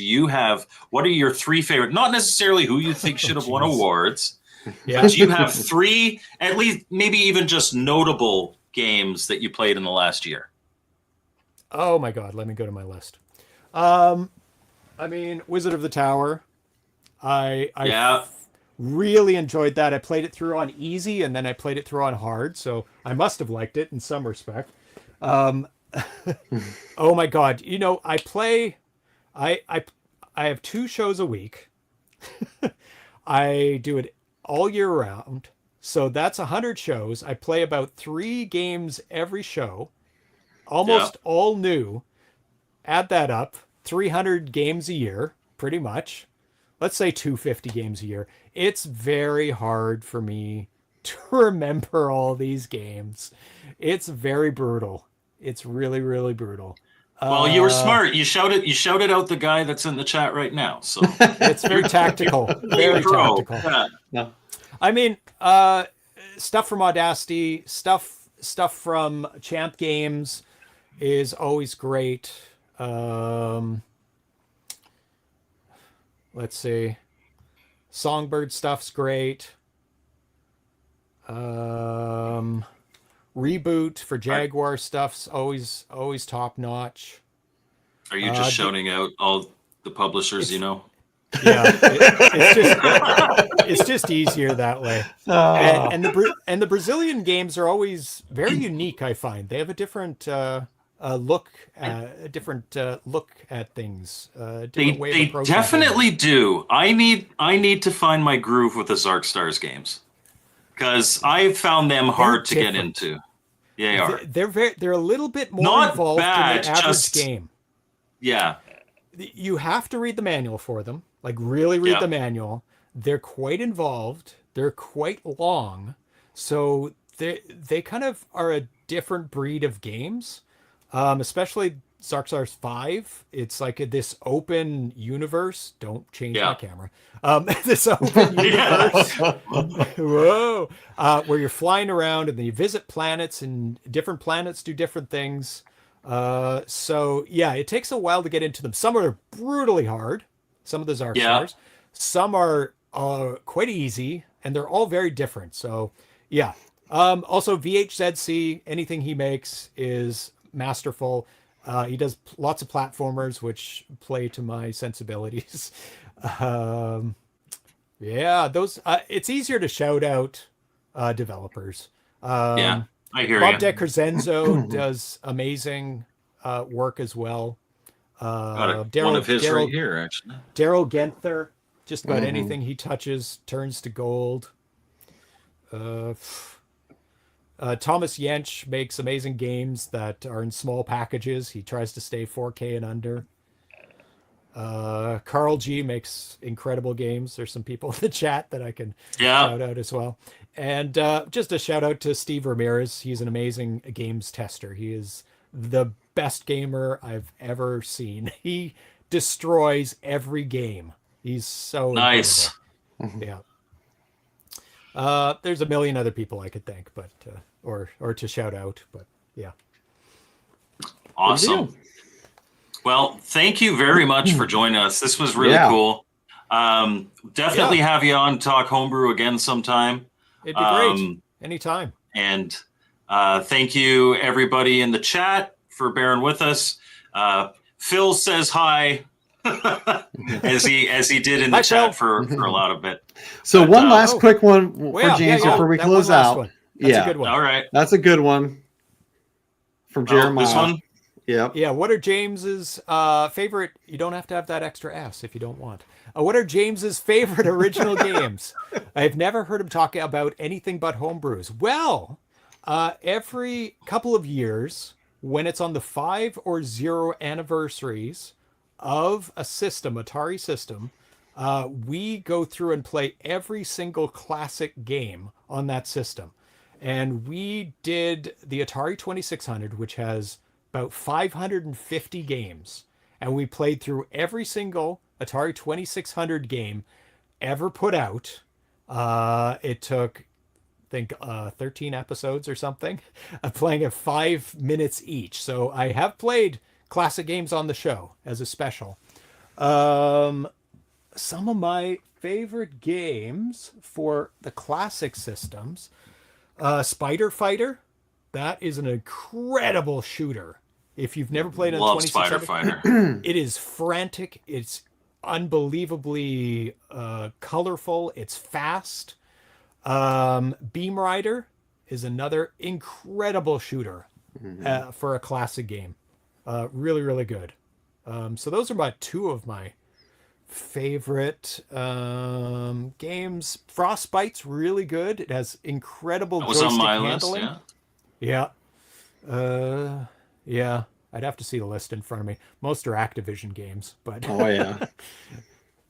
What are your 3 favorite, not necessarily who you think should have won awards, Yeah. But you have 3, at least, maybe even just notable games that you played in the last year. Oh my God, let me go to my list. I mean, Wizard of the Tower. I really enjoyed that. I played it through on easy, and then I played it through on hard, so I must have liked it in some respect. Oh my God, you know, I have 2 shows a week. I do it all year round, so that's 100 shows. I play about 3 games every show, almost all new. Add that up, 300 games a year, pretty much. Let's say 250 games a year. It's very hard for me to remember all these games. It's very brutal. It's really, really brutal. Well, you were smart. You shouted out the guy that's in the chat right now. So It's very tactical. Very tactical. Yeah. No. I mean, stuff from Audacity, stuff from Champ Games is always great. Let's see. Songbird stuff's great. Reboot for Jaguar stuff's always top notch. Are you just shouting out all the publishers you know? Yeah, it's just easier that way. And the Brazilian games are always very unique. I find they have a different look at things. They definitely do. I need to find my groove with the Zark Stars games because I've found them hard to get into. They are. They're a little bit more Not involved bad, in the average just game. Yeah. You have to read the manual for them. Like really read the manual. They're quite involved. They're quite long. So they kind of are a different breed of games. Especially Zarkstars 5. It's like this open universe. Don't change my camera. This open universe. Whoa. Where you're flying around and then you visit planets and different planets do different things. So yeah, it takes a while to get into them. Some are brutally hard. Some of the Zarkstars. Some are quite easy, and they're all very different. So yeah. Also VHZC, anything he makes is masterful. He does lots of platformers, which play to my sensibilities. Yeah, those. It's easier to shout out developers. I hear Bob you. De Crescenzo does amazing work as well. Got one of his right here, actually. Daryl Genther, just about anything he touches turns to gold. Thomas Jensch makes amazing games that are in small packages. He tries to stay 4K and under. Carl G makes incredible games. There's some people in the chat that I can shout out as well. And just a shout out to Steve Ramirez. He's an amazing games tester. He is the best gamer I've ever seen. He destroys every game. He's so nice. Yeah. There's a million other people I could thank, but or to shout out, but yeah. Awesome. Well, thank you very much for joining us. This was really cool. Definitely have you on Talk Homebrew again sometime. It'd be great. Anytime. And thank you everybody in the chat for bearing with us. Phil says hi. as he did in the chat for a lot of it. So one last quick one for James before we close out. That's a good one. All right. That's a good one from Jeremiah. This one? Yeah. What are James's favorite? You don't have to have that extra S if you don't want. What are James's favorite original games? I've never heard him talk about anything but homebrews. Well, every couple of years, when it's on the 5 or 0 anniversaries of a system, Atari system, we go through and play every single classic game on that system. And we did the Atari 2600, which has about 550 games. And we played through every single Atari 2600 game ever put out. It took, I think, 13 episodes or something, playing at 5 minutes each. So I have played classic games on the show as a special. Some of my favorite games for the classic systems, Spider Fighter. That is an incredible shooter. If you've never played on Love Spider 2600, Fighter. it is frantic. It's unbelievably colorful. It's fast. Beam Rider is another incredible shooter for a classic game. Really, really good. So those are about two of my favorite games. Frostbite's really good. It has incredible That was on joystick my handling. list, yeah. Yeah. Yeah. I'd have to see the list in front of me. Most are Activision games, but Oh yeah.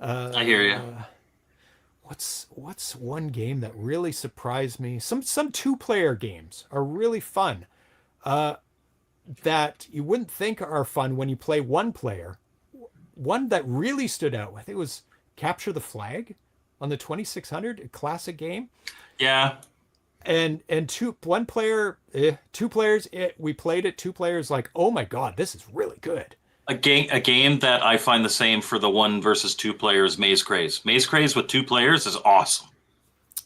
I hear you. What's one game that really surprised me? Some two-player games are really fun. That you wouldn't think are fun when you play one player. One that really stood out, I think it was Capture the Flag on the 2600, a classic game. Yeah. And two players, we played it, two players, like, oh my God, this is really good. A game that I find the same for the 1 versus 2 players, Maze Craze. Maze Craze with 2 players is awesome.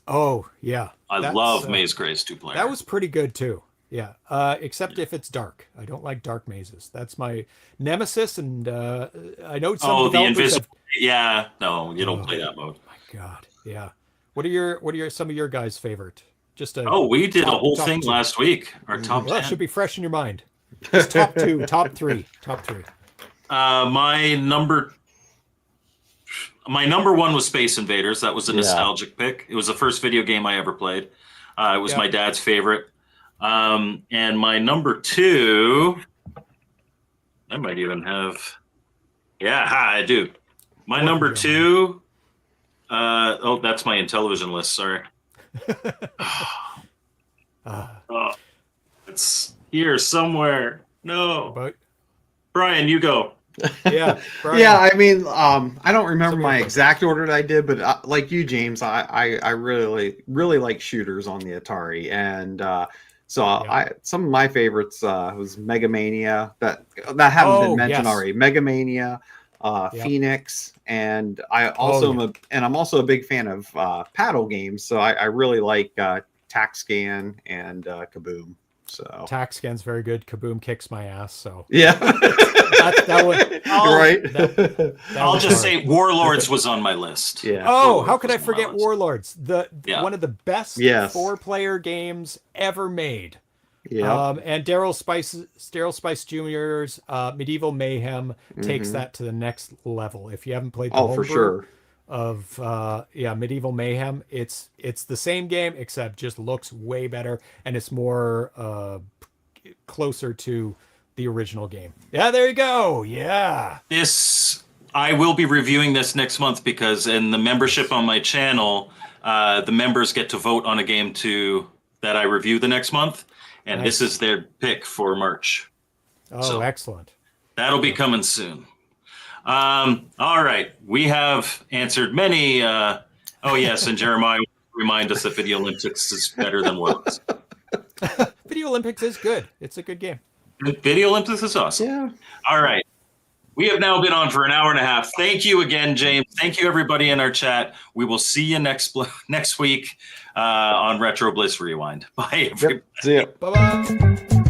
Oh, yeah. I love Maze Craze 2 player. That was pretty good too. Yeah. Except if it's dark. I don't like dark mazes. That's my nemesis. And I know some the developers invisible. Yeah. No, you don't play that mode. My God. Yeah. What are some of your guys' favorite? Just We did a whole top thing two. last week. Our top Well, 10. it should be fresh in your mind. Just top two, top three. My number 1 was Space Invaders. That was a nostalgic pick. It was the first video game I ever played. It was my dad's favorite. And my number 2, I might even have. Yeah, I do. My number 2. That's my Intellivision list. Sorry. It's here somewhere. No. But Brian, you go. yeah, Brian. Yeah, I mean, I don't remember my exact order that I did, but like you, James, I really like shooters on the Atari, and some of my favorites was Mega Mania that haven't been mentioned already. Mega Mania, Phoenix, and I'm also a big fan of paddle games, so I really like TaxScan and Kaboom. So TaxScan's very good. Kaboom kicks my ass. So yeah, that one. I'll just say Warlords was on my list. Yeah. Oh, Warlords how could I was on my forget list. Warlords? One of the best 4-player games ever made. Yeah. And Daryl Spice Jr.'s Medieval Mayhem takes that to the next level. If you haven't played the for sure of Medieval Mayhem, it's the same game except just looks way better and it's more closer to the original game. Yeah, there you go. Yeah. I will be reviewing this next month because in the membership on my channel, the members get to vote on a game that I review the next month. And This is their pick for March. Oh, so excellent. That'll be coming soon. All right. We have answered many. Yes. And Jeremiah remind us that Video Olympics is better than Worlds. Video Olympics is good. It's a good game. Video Olympics is awesome. Yeah. All right. We have now been on for an hour and a half. Thank you again, James. Thank you, everybody in our chat. We will see you next week on Retro Bliss Rewind. Bye, everybody. See ya. Bye-bye.